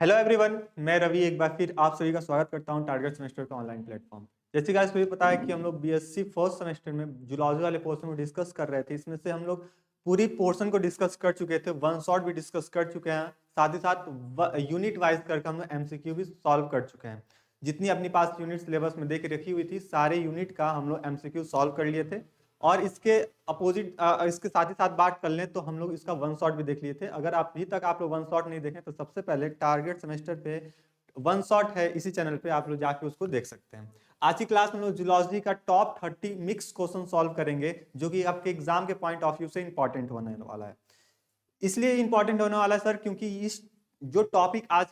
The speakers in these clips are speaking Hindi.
हेलो एवरीवन, मैं रवि एक बार फिर आप सभी का स्वागत करता हूं टारगेट सेमेस्टर का ऑनलाइन प्लेटफॉर्म। जैसे कि आज सभी पता है कि हम लोग बीएससी फर्स्ट सेमेस्टर में जूलॉजी वाले पोर्शन को डिस्कस कर रहे थे। इसमें से हम लोग पूरी पोर्शन को डिस्कस कर चुके थे, वन शॉट भी डिस्कस कर चुके हैं, साथ ही साथ यूनिट वाइज करके हम लोग एमसीक्यू भी सॉल्व कर चुके हैं। जितनी अपने पास यूनिट सिलेबस में दे के रखी हुई थी सारे यूनिट का हम लोग एमसीक्यू सॉल्व कर लिए थे। और इसके अपोजिट इसके साथ ही साथ बात कर लें तो हम लोग इसका वन शॉट भी देख लिए थे। अगर आप अभी तक आप लोग वन शॉट नहीं देखें तो सबसे पहले टारगेट सेमेस्टर पे वन शॉट है, इसी चैनल पे आप लोग जाके उसको देख सकते हैं। आज की क्लास में लोग जूलॉजी का टॉप 30 मिक्स क्वेश्चन सॉल्व करेंगे, जो कि आपके एग्जाम के पॉइंट ऑफ व्यू से इंपॉर्टेंट होने वाला है। इसलिए इंपॉर्टेंट होने वाला है सर क्योंकि इस जो टॉपिक आज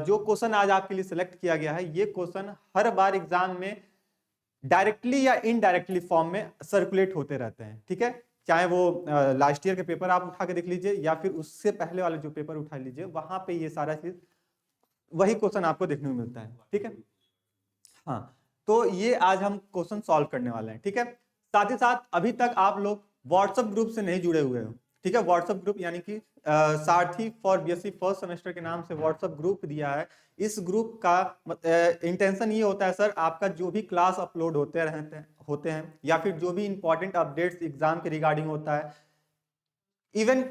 जो क्वेश्चन आज आपके लिए सिलेक्ट किया गया है, ये क्वेश्चन हर बार एग्जाम में डायरेक्टली या इनडायरेक्टली फॉर्म में सर्कुलेट होते रहते हैं। ठीक है, चाहे वो लास्ट ईयर के पेपर आप उठा के देख लीजिए या फिर उससे पहले वाले जो पेपर उठा लीजिए, वहां पे ये सारा चीज वही क्वेश्चन आपको देखने को मिलता है। ठीक है, हाँ, तो ये आज हम क्वेश्चन सॉल्व करने वाले हैं। ठीक है, साथ ही साथ अभी तक आप लोग व्हाट्सएप ग्रुप से नहीं जुड़े हुए हो। ठीक है, व्हाट्सएप ग्रुप यानी कि सारथी फॉर बीएससी फर्स्ट सेमेस्टर के नाम से व्हाट्सएप ग्रुप दिया है। इस ग्रुप का इंटेंशन ये होता है सर, आपका जो भी क्लास अपलोड होते हैं या फिर जो भी इंपॉर्टेंट अपडेट्स एग्जाम के रिगार्डिंग होता है, इवन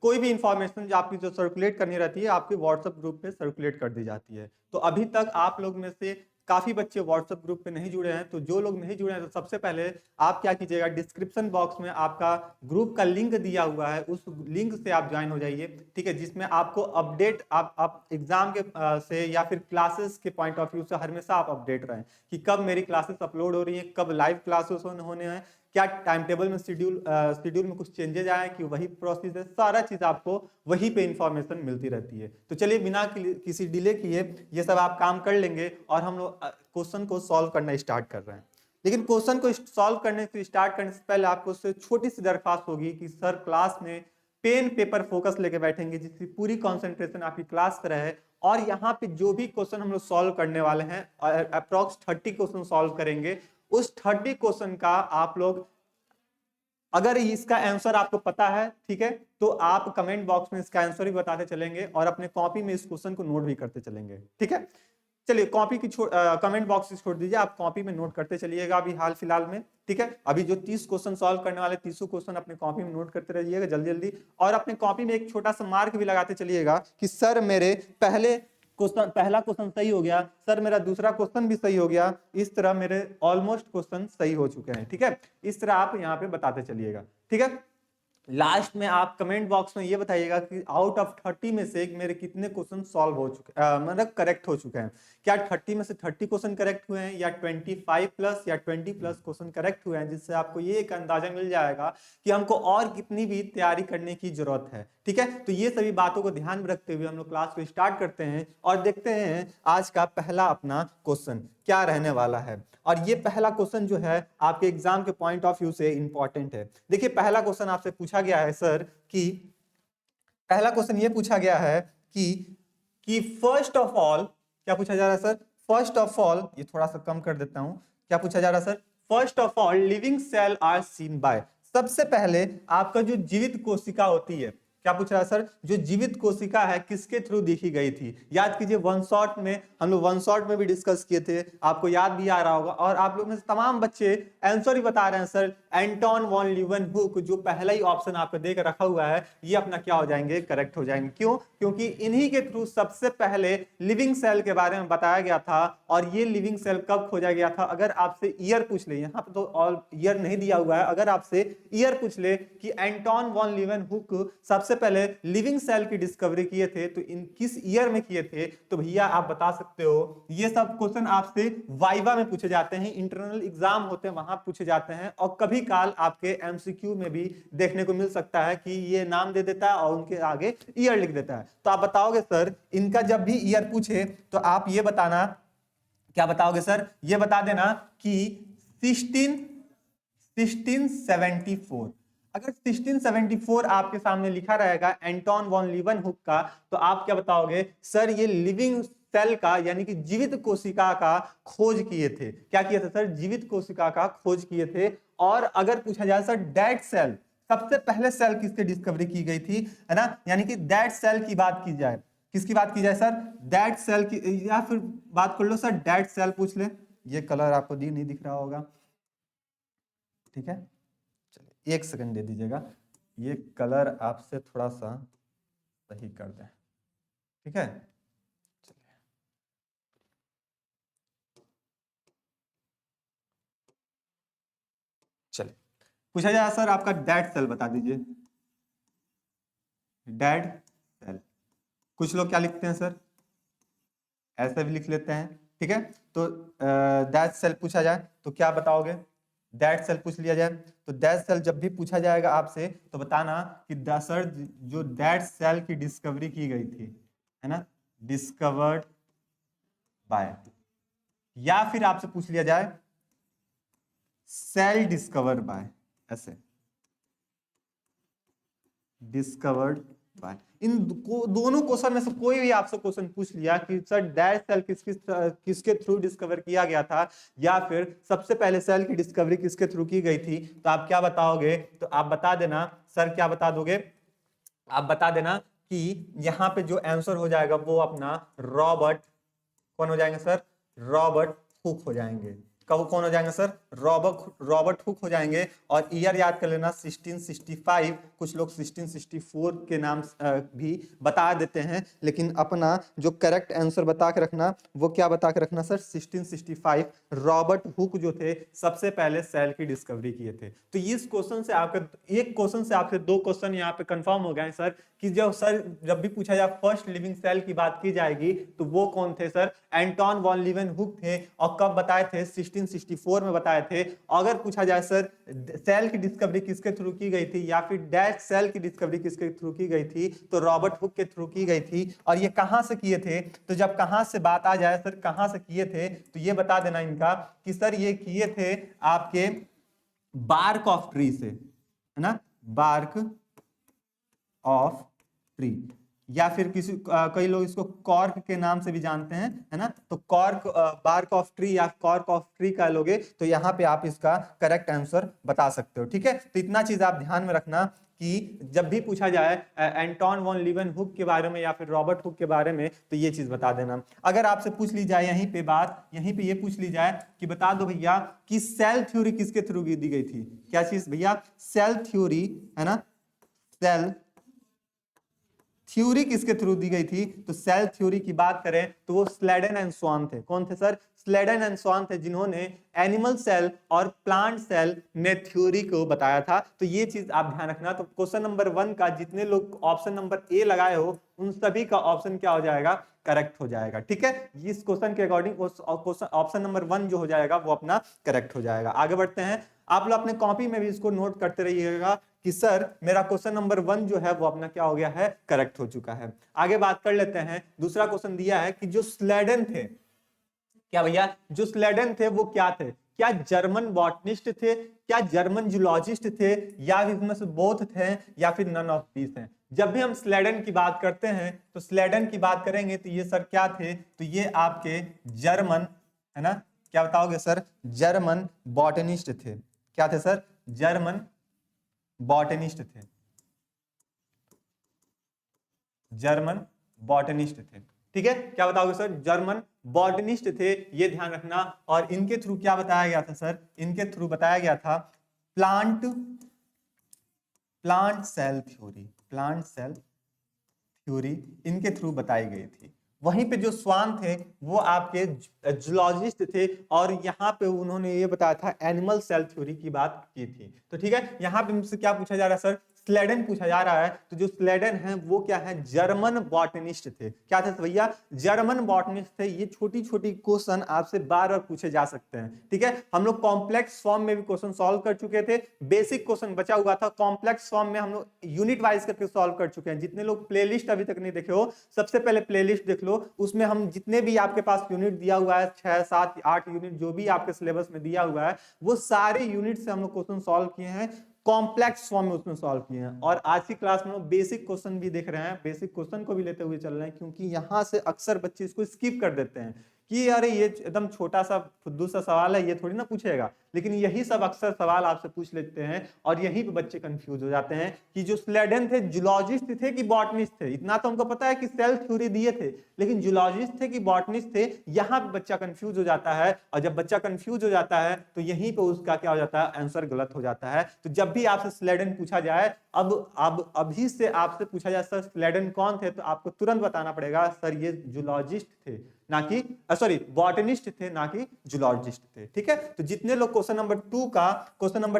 कोई भी इंफॉर्मेशन जो आपकी जो सर्कुलेट करनी रहती है आपके व्हाट्सएप ग्रुप पे सर्कुलेट कर दी जाती है। तो अभी तक आप लोग में से काफी बच्चे व्हाट्सएप ग्रुप पे नहीं जुड़े हैं, तो जो लोग नहीं जुड़े हैं तो सबसे पहले आप क्या कीजिएगा, डिस्क्रिप्शन बॉक्स में आपका ग्रुप का लिंक दिया हुआ है, उस लिंक से आप ज्वाइन हो जाइए। ठीक है, जिसमें आपको अपडेट आप एग्जाम के से या फिर क्लासेस के पॉइंट ऑफ व्यू से हमेशा आप अपडेट रहें कि कब मेरी क्लासेस अपलोड हो रही है, कब लाइव क्लासेस होने हैं, क्या टाइम टेबल में शेड्यूल में कुछ चेंजेस आए कि वही प्रोसेस है, सारा चीज आपको वहीं पे इंफॉर्मेशन मिलती रहती है। तो चलिए बिना किसी डिले किए ये सब आप काम कर लेंगे और हम लोग क्वेश्चन को सॉल्व करना स्टार्ट कर रहे हैं। लेकिन क्वेश्चन को सॉल्व करने से स्टार्ट करने से पहले आपको उससे छोटी सी दरख्वास्त होगी कि सर क्लास में पेन पेपर फोकस लेके बैठेंगे, जिसकी पूरी कॉन्सेंट्रेशन आपकी क्लास पर रहे। और यहाँ पे जो भी क्वेश्चन हम लोग सॉल्व करने वाले हैं, अप्रोक्स 30 क्वेश्चन सॉल्व करेंगे, उस 30 क्वेश्चन का आप लोग अगर इसका आंसर आपको पता है, ठीक है, तो आप कमेंट बॉक्स में इसका आंसर भी बताते चलेंगे और अपने कॉपी में इस क्वेश्चन को नोट भी करते चलेंगे। ठीक है, चलिए कॉपी की कमेंट बॉक्स से छोड़ दीजिए, आप कॉपी में नोट करते चलिएगा अभी हाल फिलहाल में। ठीक है, अभी जो 30 क्वेश्चन सॉल्व करने वाले 30 क्वेश्चन अपने कॉपी में नोट करते रहिएगा जल्दी जल्दी, और अपने कॉपी में एक छोटा सा मार्क भी लगाते चलिएगा कि सर मेरे पहला क्वेश्चन सही हो गया, सर मेरा दूसरा क्वेश्चन भी सही हो गया, इस तरह मेरे ऑलमोस्ट क्वेश्चन सही हो चुके हैं। ठीक है, इस तरह आप यहाँ पे बताते चलिएगा। ठीक है, लास्ट में आप कमेंट बॉक्स में ये बताइएगा कि आउट ऑफ 30 में से मेरे कितने क्वेश्चन सॉल्व हो चुके मतलब करेक्ट हो चुके हैं। क्या 30 में से 30 क्वेश्चन करेक्ट हुए हैं या 25 प्लस या 20 प्लस क्वेश्चन करेक्ट हुए हैं, जिससे आपको ये एक अंदाजा मिल जाएगा कि हमको और कितनी भी तैयारी करने की जरूरत है। ठीक है, तो ये सभी बातों को ध्यान में रखते हुए हम लोग क्लास को स्टार्ट करते हैं और देखते हैं आज का पहला अपना क्वेश्चन क्या रहने वाला है। और ये पहला क्वेश्चन जो है आपके एग्जाम के पॉइंट ऑफ व्यू से इंपॉर्टेंट है। देखिए पहला क्वेश्चन आपसे पूछा गया है सर कि पहला क्वेश्चन ये पूछा गया है कि फर्स्ट ऑफ ऑल, क्या पूछा जा रहा है सर, फर्स्ट ऑफ ऑल, ये थोड़ा सा कम कर देता हूं, क्या पूछा जा रहा है sir, first of all living cell are seen by, सबसे पहले आपका जो जीवित कोशिका होती है, क्या पूछ रहा है सर, जो जीवित कोशिका है किसके थ्रू देखी गई थी। याद कीजिए वन शॉट में हम लोग वन शॉट में भी डिस्कस किए थे, आपको याद भी आ रहा होगा, और आप लोग में से तमाम बच्चे आंसर ही बता रहे हैं सर, एंटोन वॉन लीeuwenhoek, जो पहला ही ऑप्शन आपको देकर रखा हुआ है, ये अपना क्या हो जाएंगे, करेक्ट हो जाएंगे। क्यों? क्योंकि इन्हीं के थ्रू सबसे पहले लिविंग सेल के बारे में बताया गया था। और ये लिविंग सेल कब खोजा गया था, अगर आपसे ईयर पूछ ले, यहाँ पे तो ऑल ईयर नहीं दिया हुआ है, अगर आपसे ईयर पूछ ले कि एंटोन वॉन लीeuwenhoek सबसे पहले लिविंग सेल की डिस्कवरी किए थे तो इन किस ईयर में किए थे, तो भैया आप बता सकते हो। ये सब क्वेश्चन आपसे वाइवा में पूछे जाते हैं, इंटरनल एग्जाम होते हैं वहां पूछे जाते हैं, और कभी काल आपके एमसीक्यू में भी देखने को मिल सकता है कि ये नाम दे देता है और उनके आगे ईयर लिख देता है। तो आप बताओगे सर, इनका जब भी ईयर पूछे तो आप ये बताना, क्या बताओगे सर, ये बता देना कि 1674। अगर 1674 आपके सामने लिखा रहेगा एंटोन वॉन लीeuwenhoek का, तो आप क्या बताओगे सर, ये लिविंग सेल का यानी कि जीवित कोशिका का खोज किए थे। क्या किए थे सर, जीवित कोशिका का खोज किए थे। और अगर पूछा जाए सर डेड सेल, सबसे पहले सेल किसकी डिस्कवरी की गई थी, है ना, यानी कि डेड सेल की बात की जाए किसकी बात की जाए सर, दैट सेल की, या फिर बात कर लो सर दैट सेल पूछ ले। ये कलर आपको नहीं दिख रहा होगा, ठीक है, चलिए 1 सेकंड दे दीजिएगा, ये कलर आपसे थोड़ा सा सही कर दें, ठीक है। चलिए पूछा जाए सर आपका डैड सेल बता दीजिए, डैड सेल। कुछ लोग क्या लिखते हैं सर, ऐसे भी लिख लेते हैं, ठीक है। तो डैड सेल पूछा जाए तो क्या बताओगे, डैड सेल पूछ लिया जाए तो डैड सेल जब भी पूछा जाएगा आपसे तो बताना कि सर जो डैड सेल की डिस्कवरी की गई थी, है ना, डिस्कवर्ड बाय, या फिर आपसे पूछ लिया जाए सेल डिस्कवर्ड बाय, ऐसे डिस्कवर्ड बाय। इन दोनों क्वेश्चन में से कोई भी आपसे क्वेश्चन पूछ लिया कि सर डैश सेल किसके थ्रू डिस्कवर किया गया था, या फिर सबसे पहले सेल की डिस्कवरी किसके थ्रू की गई थी, तो आप क्या बताओगे, तो आप बता देना सर, क्या बता दोगे, आप बता देना कि यहां पे जो आंसर हो जाएगा वो अपना रॉबर्ट, कौन हो जाएंगे सर, रॉबर्ट हुक हो जाएंगे। कौन हो जाएंगे सर, रॉबर्ट हुक हो जाएंगे। और ईयर याद कर लेना 1665, कुछ लोग 1664 के नाम भी बता देते हैं, लेकिन अपना जो करेक्ट आंसर बता के रखना, वो क्या बता के रखना सर, 1665। रॉबर्ट हुक जो थे सबसे पहले सेल की डिस्कवरी किए थे। तो इस क्वेश्चन से आपके एक क्वेश्चन से आपके 2 क्वेश्चन यहाँ पे कंफर्म हो गए सर, कि जब भी पूछा जाए फर्स्ट लिविंग सेल की बात की जाएगी तो वो कौन थे सर, एंटोन वॉन लीवेनहुक थे। और कब बताए थे, 1664 में बताए थे। अगर पूछा जाए सर सेल की डिस्कवरी किसके थ्रू की गई थी, या फिर डैश सेल की डिस्कवरी किसके थ्रू की गई थी, तो रॉबर्ट हुक के थ्रू की गई थी। और ये कहां से किए थे, तो जब कहां से बात आ जाए सर कहां से किए थे, तो ये बता देना इनका कि सर ये किए थे आपके बार्क ऑफ ट्री से, है ना, बार्क ऑफ ट्री, या फिर कई लोग इसको कॉर्क के नाम से भी जानते हैं, है ना। तो कॉर्क, बार्क ऑफ ट्री या कॉर्क ऑफ ट्री का लोगे तो यहाँ पे आप इसका करेक्ट आंसर बता सकते हो, ठीक है। तो इतना चीज आप ध्यान में रखना कि जब भी पूछा जाए एंटोन वॉन लीवेनहुक के बारे में या फिर रॉबर्ट हुक के बारे में, तो ये चीज बता देना। अगर आपसे पूछ ली जाए यहीं पे बात, यहीं पे ये पूछ ली जाए कि बता दो भैया कि सेल थ्योरी किसके थ्रू दी गई थी, क्या चीज भैया, सेल थ्योरी, है ना, सेल थ्योरी किसके थ्रू दी गई थी, तो सेल थ्योरी की बात करें तो वो स्लेडन एंड स्वान थे। कौन थे सर, स्लेडन एंड स्वान थे, जिन्होंने एनिमल सेल और प्लांट सेल में थ्योरी को बताया था। तो ये चीज आप ध्यान रखना। तो क्वेश्चन नंबर 1 का जितने लोग ऑप्शन नंबर ए लगाए हो उन सभी का ऑप्शन क्या हो जाएगा, करेक्ट हो जाएगा, ठीक है। इस क्वेश्चन के अकॉर्डिंग ऑप्शन नंबर 1 जो हो जाएगा वो अपना करेक्ट हो जाएगा। आगे बढ़ते हैं, आप लोग अपने कॉपी में भी इसको नोट करते रहिएगा कि सर मेरा क्वेश्चन नंबर 1 जो है वो अपना क्या हो गया है, करेक्ट हो चुका है। आगे बात कर लेते हैं, दूसरा क्वेश्चन दिया है कि जो स्लेडन थे, क्या भैया, जो स्लेडन थे वो क्या थे, क्या जर्मन बॉटनिस्ट थे, क्या जर्मन जूलॉजिस्ट थे, या इसमें से बोथ थे, या फिर नन ऑफ दीस हैं। जब भी हम स्लेडन की बात करते हैं तो स्लेडन की बात करेंगे तो ये सर क्या थे, तो ये आपके जर्मन, है ना, क्या बताओगे सर, जर्मन बॉटनिस्ट थे। क्या थे सर, जर्मन बॉटनिस्ट थे, जर्मन बॉटनिस्ट थे, ठीक है। क्या बताओगे सर, जर्मन बॉटनिस्ट थे, ये ध्यान रखना। और इनके थ्रू क्या बताया गया था सर, इनके थ्रू बताया गया था plant cell theory, plant cell theory इनके थ्रू बताई गई थी। वहीं पे जो स्वान थे वो आपके जूलॉजिस्ट थे, और यहाँ पे उन्होंने ये बताया था एनिमल सेल थ्योरी की बात की थी। तो ठीक है, यहाँ पे मुझसे क्या पूछा जा रहा है सर, स्लेडन पूछा जा रहा है। तो जो स्लेडन है वो क्या है, जर्मन बॉटनिस्ट थे। क्या थे भैया, जर्मन बॉटनिस्ट थे। ये छोटी छोटी क्वेश्चन आपसे बार बार पूछे जा सकते हैं, ठीक है। हम लोग कॉम्प्लेक्स फॉर्म में भी क्वेश्चन सॉल्व कर चुके थे, बेसिक क्वेश्चन बचा हुआ था, कॉम्प्लेक्स फॉर्म में हम लोग यूनिट वाइज करके सॉल्व कर चुके हैं। जितने लोग प्लेलिस्ट अभी तक नहीं देखे हो, सबसे पहले प्लेलिस्ट देख लो, उसमें हम जितने भी आपके पास यूनिट दिया हुआ है, 6 7 8 यूनिट जो भी आपके सिलेबस में दिया हुआ है, वो सारे यूनिट से हम लोग क्वेश्चन सॉल्व किए हैं, कॉम्प्लेक्स फॉर्म में उसमें सॉल्व किए हैं। और आज की क्लास में हम बेसिक क्वेश्चन भी देख रहे हैं, बेसिक क्वेश्चन को भी लेते हुए चल रहे हैं, क्योंकि यहां से अक्सर बच्चे इसको स्किप कर देते हैं कि अरे ये एकदम छोटा सा फुद्दू सा सवाल है, ये थोड़ी ना पूछेगा। लेकिन यही सब अक्सर सवाल आपसे पूछ लेते हैं और यहीं पे बच्चे कंफ्यूज हो जाते हैं कि जो स्लेडन थे जूलॉजिस्ट थे कि बॉटनिस्ट थे। इतना तो हमको पता है कि सेल थ्योरी दिए थे, लेकिन जूलॉजिस्ट थे कि बॉटनिस्ट थे, यहाँ पे बच्चा कंफ्यूज हो जाता है। और जब बच्चा कंफ्यूज हो जाता है तो यहीं पे उसका क्या हो जाता है, आंसर गलत हो जाता है। तो जब भी आपसे स्लेडन पूछा जाए, अब अभी से आपसे पूछा जाए सर स्लेडन कौन थे, तो आपको तुरंत बताना पड़ेगा सर ये जूलॉजिस्ट थे ना कि सॉरी बॉटनिस्ट थे ना कि जूलॉजिस्ट थे। ठीक है, तो जितने लोग क्वेश्चन नंबर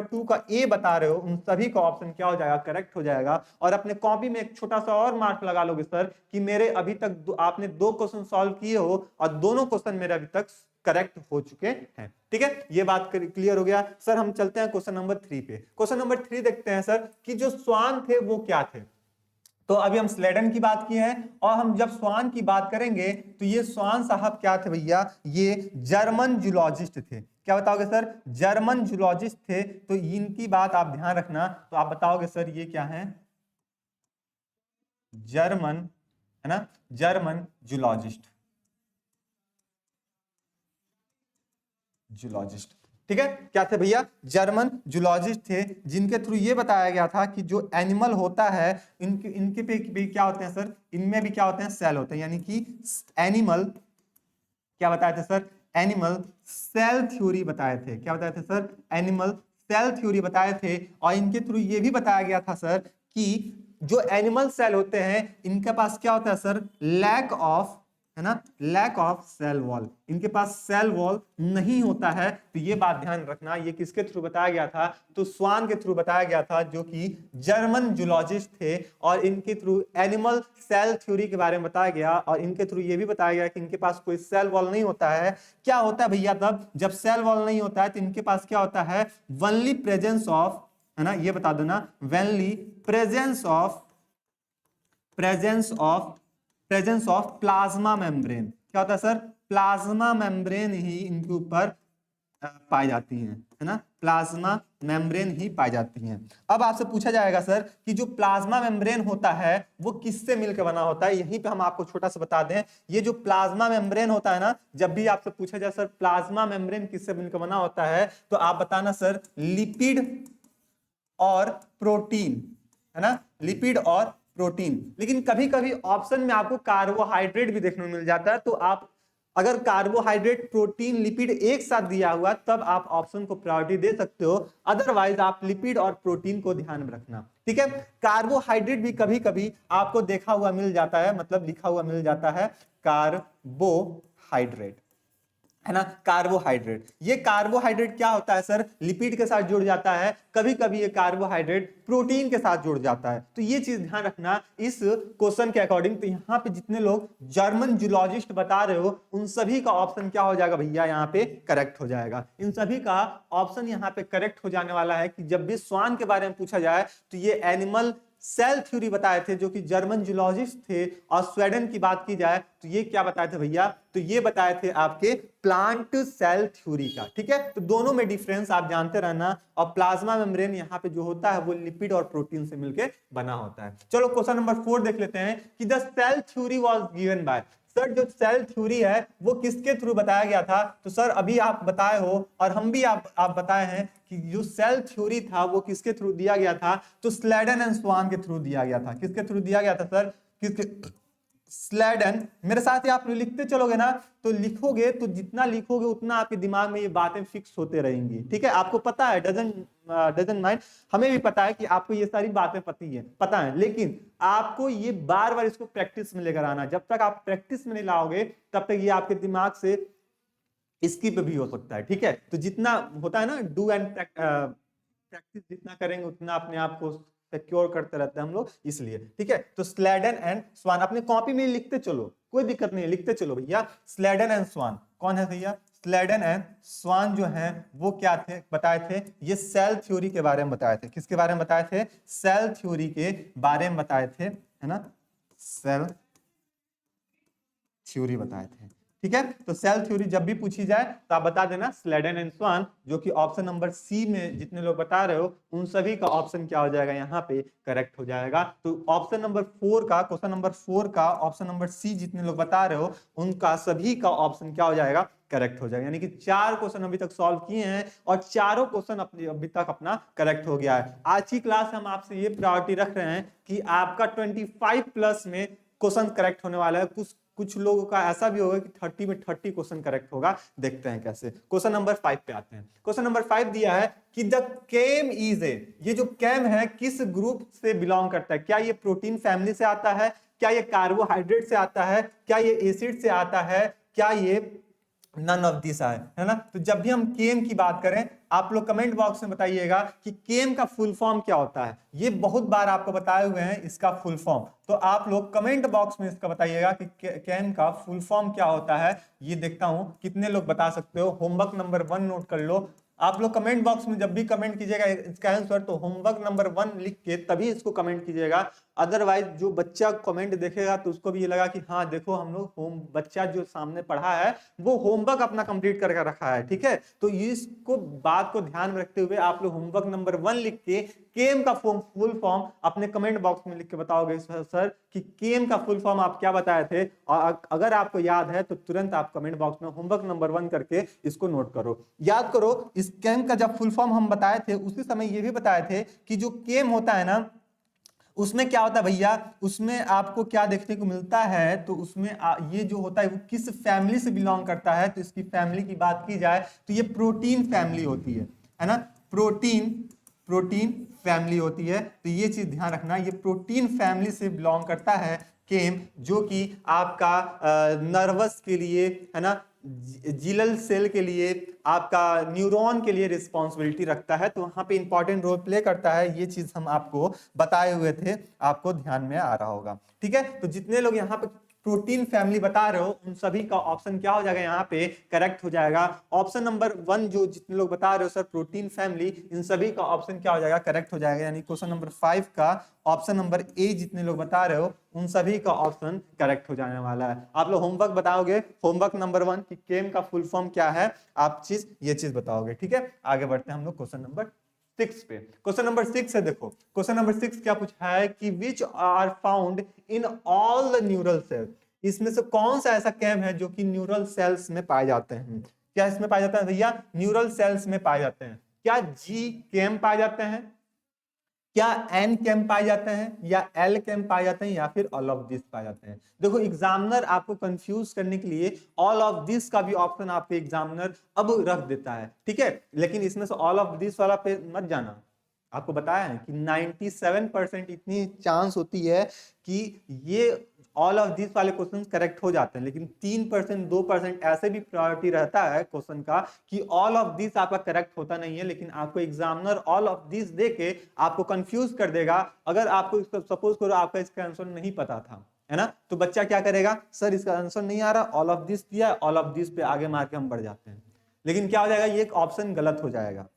टू का ए बता रहे हो उन सभी का ऑप्शन क्या हो जाएगा, करेक्ट हो जाएगा। और अपने कॉपी में एक छोटा सा और मार्क लगा लोगे सर कि मेरे अभी तक आपने 2 क्वेश्चन सॉल्व किए हो और दोनों क्वेश्चन मेरे अभी तक करेक्ट हो चुके हैं। ठीक है, ये बात क्लियर हो गया। सर हम चलते हैं क्वेश्चन नंबर 3 पे। क्वेश्चन नंबर 3 देखते हैं सर कि जो स्वान थे वो क्या थे। तो अभी हम स्लेडन की बात की है और हम जब स्वान की बात करेंगे तो ये स्वान साहब क्या थे भैया, ये जर्मन जूलॉजिस्ट थे। क्या बताओगे सर, जर्मन जूलॉजिस्ट थे। तो इनकी बात आप ध्यान रखना, तो आप बताओगे सर ये क्या है, जर्मन, है ना, जर्मन जूलॉजिस्ट, जूलॉजिस्ट। ठीक है, क्या थे भैया, जर्मन जूलॉजिस्ट थे, जिनके थ्रू ये बताया गया था कि जो एनिमल होता है इनके इनके पे भी क्या होते हैं सर, इनमें भी क्या होते हैं, सेल होते हैं। यानी कि एनिमल क्या बताए थे सर, एनिमल सेल थ्योरी बताए थे। क्या बताए थे सर, एनिमल सेल थ्योरी बताए थे। और इनके थ्रू ये भी बताया गया था सर कि जो एनिमल सेल होते हैं इनके पास क्या होता है सर, लैक ऑफ, है ना, लैक ऑफ सेल वॉल, इनके पास सेल वॉल नहीं होता है। तो ये बात ध्यान रखना, ये किसके थ्रू बताया गया था, तो स्वान के थ्रू बताया गया था, जो कि जर्मन जूलॉजिस्ट थे। और इनके थ्रू एनिमल सेल थ्योरी के बारे में बताया गया और इनके थ्रू ये भी बताया गया कि इनके पास कोई सेल वॉल नहीं होता है। क्या होता है भैया तब जब सेल वॉल नहीं होता है, तो इनके पास क्या होता है, वनली प्रेजेंस ऑफ, है ना, ये बता दो ना, only presence of presence of plasma membrane. क्या होता है सर, प्लाज्मा मेम्ब्रेन ही इनके ऊपर पाई जाती है ना, प्लाज्मा मेम्ब्रेन ही पाई जाती हैं। अब आपसे पूछा जाएगा सर कि जो प्लाज्मा मेम्ब्रेन होता है वो किससे मिलकर बना होता है। यहीं पे हम आपको छोटा सा बता दें, ये जो प्लाज्मा मेम्ब्रेन होता है ना, जब भी आपसे पूछा जाए सर प्लाज्मा मेम्ब्रेन किससे मिलकर बना होता है, तो आप बताना सर लिपिड और प्रोटीन, है ना, लिपिड और प्रोटीन। लेकिन कभी कभी ऑप्शन में आपको कार्बोहाइड्रेट भी देखने को मिल जाता है, तो आप अगर कार्बोहाइड्रेट प्रोटीन लिपिड एक साथ दिया हुआ तब आप ऑप्शन को प्रायोरिटी दे सकते हो, अदरवाइज आप लिपिड और प्रोटीन को ध्यान में रखना। ठीक है, कार्बोहाइड्रेट भी कभी कभी आपको देखा हुआ मिल जाता है, मतलब लिखा हुआ मिल जाता है कार्बोहाइड्रेट, है ना, कार्बोहाइड्रेट। ये कार्बोहाइड्रेट क्या होता है सर, लिपिड के साथ जुड़ जाता है, कभी कभी ये कार्बोहाइड्रेट प्रोटीन के साथ जुड़ जाता है। तो ये चीज ध्यान रखना इस क्वेश्चन के अकॉर्डिंग। तो यहाँ पे जितने लोग जर्मन जूलॉजिस्ट बता रहे हो उन सभी का ऑप्शन क्या हो जाएगा भैया, यहाँ पे करेक्ट हो जाएगा। इन सभी का ऑप्शन यहाँ पे करेक्ट हो जाने वाला है कि जब भी स्वान के बारे में पूछा जाए तो ये एनिमल सेल थ्योरी बताए थे जो कि जर्मन जूलॉजिस्ट थे। और स्वीडन की बात की जाए तो ये क्या बताए थे भैया, तो ये बताए थे आपके प्लांट सेल थ्योरी का। ठीक है, तो दोनों में डिफरेंस आप जानते रहना। और प्लाज्मा मेम्ब्रेन यहाँ पे जो होता है वो लिपिड और प्रोटीन से मिलकर बना होता है। चलो क्वेश्चन नंबर 4 देख लेते हैं कि the cell theory was given by, sir जो सेल थ्योरी है वो किसके थ्रू बताया गया था। तो सर अभी आप बताए हो और हम भी आप बताए हैं कि जो सेल थ्योरी था वो किसके थ्रू दिया गया था, तो स्लेडन एंड स्वान के थ्रू दिया गया था। किसके थ्रू दिया गया था सर, किसके, स्लेडन। मेरे साथ ही आप लिखते चलोगे ना, तो लिखोगे तो जितना लिखोगे उतना आपके दिमाग में ये बातें फिक्स होते रहेंगी। ठीक है, आपको पता है, डजंट माइंड, हमें भी पता है कि आपको ये सारी बातें पता है, लेकिन आपको ये बार बार इसको प्रैक्टिस में लेकर आना। जब तक आप प्रैक्टिस में नहीं लाओगे तब तक ये आपके दिमाग से स्किप भी हो सकता है। ठीक है, तो जितना होता है ना डू एंड प्रैक्टिस जितना करेंगे उतना अपने आप को सिक्योर करते रहते हैं हम लोग, इसलिए। ठीक है, तो स्लेडन एंड स्वान अपने कॉपी में लिखते चलो, कोई दिक्कत नहीं है, लिखते चलो भैया। स्लेडन एंड स्वान कौन है भैया, स्लेडन एंड स्वान जो है वो क्या थे, बताए थे, ये सेल थ्योरी के बारे में बताए थे। किसके बारे में बताए थे, सेल थ्योरी के बारे में बताए थे, है ना, सेल थ्योरी बताए थे। ठीक है। तो सेल थ्योरी जब भी पूछी जाए तो आप बता देना स्लेडन एंड स्वान, जो कि ऑप्शन नंबर सी में जितने लोग बता रहे हो उन सभी का ऑप्शन क्या हो जाएगा यहाँ पे करेक्ट हो जाएगा। तो ऑप्शन नंबर 4 का, क्वेश्चन नंबर 4 का ऑप्शन नंबर सी जितने लोग बता रहे हो उनका सभी का ऑप्शन क्या हो जाएगा करेक्ट हो जाएगा। यानी कि 4 क्वेश्चन अभी तक सॉल्व किए हैं और चारों क्वेश्चन अभी तक अपना करेक्ट हो गया है। आज की क्लास हम आपसे ये प्रायोरिटी रख रहे हैं कि आपका 25 प्लस में क्वेश्चन करेक्ट होने वाला है। कुछ लोगों का ऐसा भी होगा कि 30 में 30 क्वेश्चन करेक्ट होगा। देखते हैं कैसे। क्वेश्चन नंबर 5 पे आते हैं। क्वेश्चन नंबर 5 दिया है कि द केम इज ए, ये जो केम है किस ग्रुप से बिलोंग करता है? क्या ये प्रोटीन फैमिली से आता है, क्या ये कार्बोहाइड्रेट से आता है, क्या ये एसिड से आता है, क्या ये नन ऑफ दिस है ना। तो जब भी हम केम की बात करें आप लोग कमेंट बॉक्स में बताइएगा कि केम का फुल फॉर्म क्या होता है। ये बहुत बार आपको बताए हुए हैं इसका फुल फॉर्म, तो आप लोग कमेंट बॉक्स में इसका बताइएगा कि केम का फुल फॉर्म क्या होता है। ये देखता हूं कितने लोग बता सकते हो। होमवर्क नंबर 1 नोट कर लो। आप लोग कमेंट बॉक्स में जब भी कमेंट कीजिएगा इसका आंसर तो होमवर्क नंबर 1 लिख के तभी इसको कमेंट कीजिएगा। अदरवाइज जो बच्चा कमेंट देखेगा तो उसको भी ये लगा कि हाँ देखो हम लोग बच्चा जो सामने पढ़ा है वो होमवर्क अपना कंप्लीट करके रखा है। ठीक है, तो इसको बात को ध्यान में रखते हुए आप लोग होमवर्क नंबर 1 लिख के केम का फुल फॉर्म अपने कमेंट बॉक्स में लिख के बताओगे सर कि केम का फुल फॉर्म आप क्या बताए थे। और अगर आपको याद है तो तुरंत आप कमेंट बॉक्स में होमवर्क नंबर 1 करके इसको नोट करो। याद करो इस केम का जब फुल फॉर्म हम बताए थे उसी समय ये भी बताए थे कि जो केम होता है ना उसमें क्या होता है भैया, उसमें आपको क्या देखने को मिलता है तो उसमें ये जो होता है वो किस फैमिली से बिलोंग करता है। तो इसकी फैमिली की बात की जाए तो ये प्रोटीन फैमिली होती है ना। प्रोटीन फैमिली होती है। तो ये चीज ध्यान रखना, ये प्रोटीन फैमिली से बिलोंग करता है केम, जो कि आपका नर्वस के लिए है ना, जीलल सेल के लिए, आपका न्यूरॉन के लिए रिस्पॉन्सिबिलिटी रखता है। तो वहां पे इंपॉर्टेंट रोल प्ले करता है। ये चीज हम आपको बताए हुए थे, आपको ध्यान में आ रहा होगा। ठीक है, तो जितने लोग यहाँ पे प्रोटीन फैमिली बता रहे हो उन सभी का ऑप्शन क्या हो जाएगा यहाँ पे करेक्ट हो जाएगा। ऑप्शन नंबर 1 जो जितने लोग बता रहे हो सर प्रोटीन फैमिली, इन सभी का ऑप्शन क्या हो जाएगा करेक्ट हो जाएगा। यानी क्वेश्चन नंबर 5 का ऑप्शन नंबर ए जितने लोग बता रहे हो उन सभी का ऑप्शन करेक्ट हो जाने वाला है। आप लोग होमवर्क बताओगे, होमवर्क नंबर 1 कि केम का फुल फॉर्म क्या है, आप ये चीज बताओगे। ठीक है, आगे बढ़ते हैं हम लोग क्वेश्चन नंबर 6 पे। क्वेश्चन नंबर 6 है, देखो क्वेश्चन नंबर 6 क्या पूछा है कि which are found in all the neural cells. इसमें से कौन सा ऐसा केम है जो कि न्यूरल सेल्स में पाए जाते हैं? क्या इसमें पाए जाते हैं भैया? न्यूरल सेल्स में पाए जाते हैं। क्या जी केम पाए जाते हैं, क्या एन केम पाए जाते हैं, या एल केम पाए जाते हैं, या फिर ऑल ऑफ दिस पाए जाते हैं? देखो एग्जामिनर आपको कंफ्यूज करने के लिए ऑल ऑफ दिस का भी ऑप्शन आपके एग्जामिनर अब रख देता है। ठीक है, लेकिन इसमें से ऑल ऑफ दिस वाला पे मत जाना। आपको बताया है कि 97% इतनी चांस होती है कि ये ऑल ऑफ दिस वाले क्वेश्चन करेक्ट हो जाते हैं, लेकिन 3% 2% ऐसे भी प्रायोरिटी रहता है क्वेश्चन का कि ऑल ऑफ दिस आपका करेक्ट होता नहीं है, लेकिन आपको एग्जामिनर ऑल ऑफ दिस देके आपको कंफ्यूज कर देगा। अगर आपको सपोज करो आपका इसका आंसर नहीं पता था, है ना, तो बच्चा क्या करेगा, सर इसका आंसर नहीं आ रहा, ऑल ऑफ दिस दिया, ऑल ऑफ दिस पे आगे मार के हम बढ़ जाते हैं। लेकिन क्या हो जाएगा, ये ऑप्शन गलत हो जाएगा,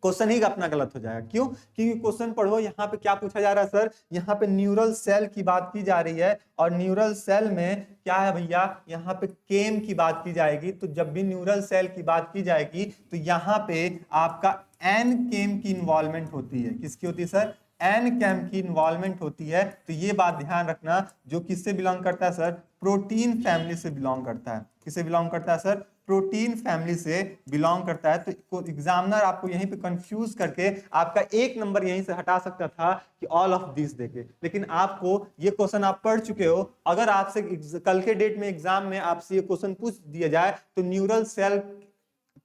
क्वेश्चन ही अपना गलत हो जाएगा। क्यों? क्योंकि क्वेश्चन पढ़ो यहाँ पे क्या पूछा जा रहा है सर, यहाँ पे न्यूरल सेल की बात की जा रही है और न्यूरल सेल में क्या है भैया, यहाँ पे केम की बात की जाएगी। तो जब भी न्यूरल सेल की बात की जाएगी तो यहाँ पे आपका एन केम की इन्वॉल्वमेंट होती है। किसकी होती है सर? एन केम की इन्वॉल्वमेंट होती है। तो ये बात ध्यान रखना, जो किससे बिलोंग करता है सर? प्रोटीन फैमिली से बिलोंग करता है। किससे बिलोंग करता है सर? प्रोटीन फैमिली से बिलोंग करता है। तो एग्जामिनर आपको यहीं पे कंफ्यूज करके आपका 1 नंबर यहीं से हटा सकता था कि ऑल ऑफ दिस देके, लेकिन आपको ये क्वेश्चन आप पढ़ चुके हो। अगर आपसे कल के डेट में एग्जाम में आपसे ये क्वेश्चन पूछ दिया जाए तो न्यूरल सेल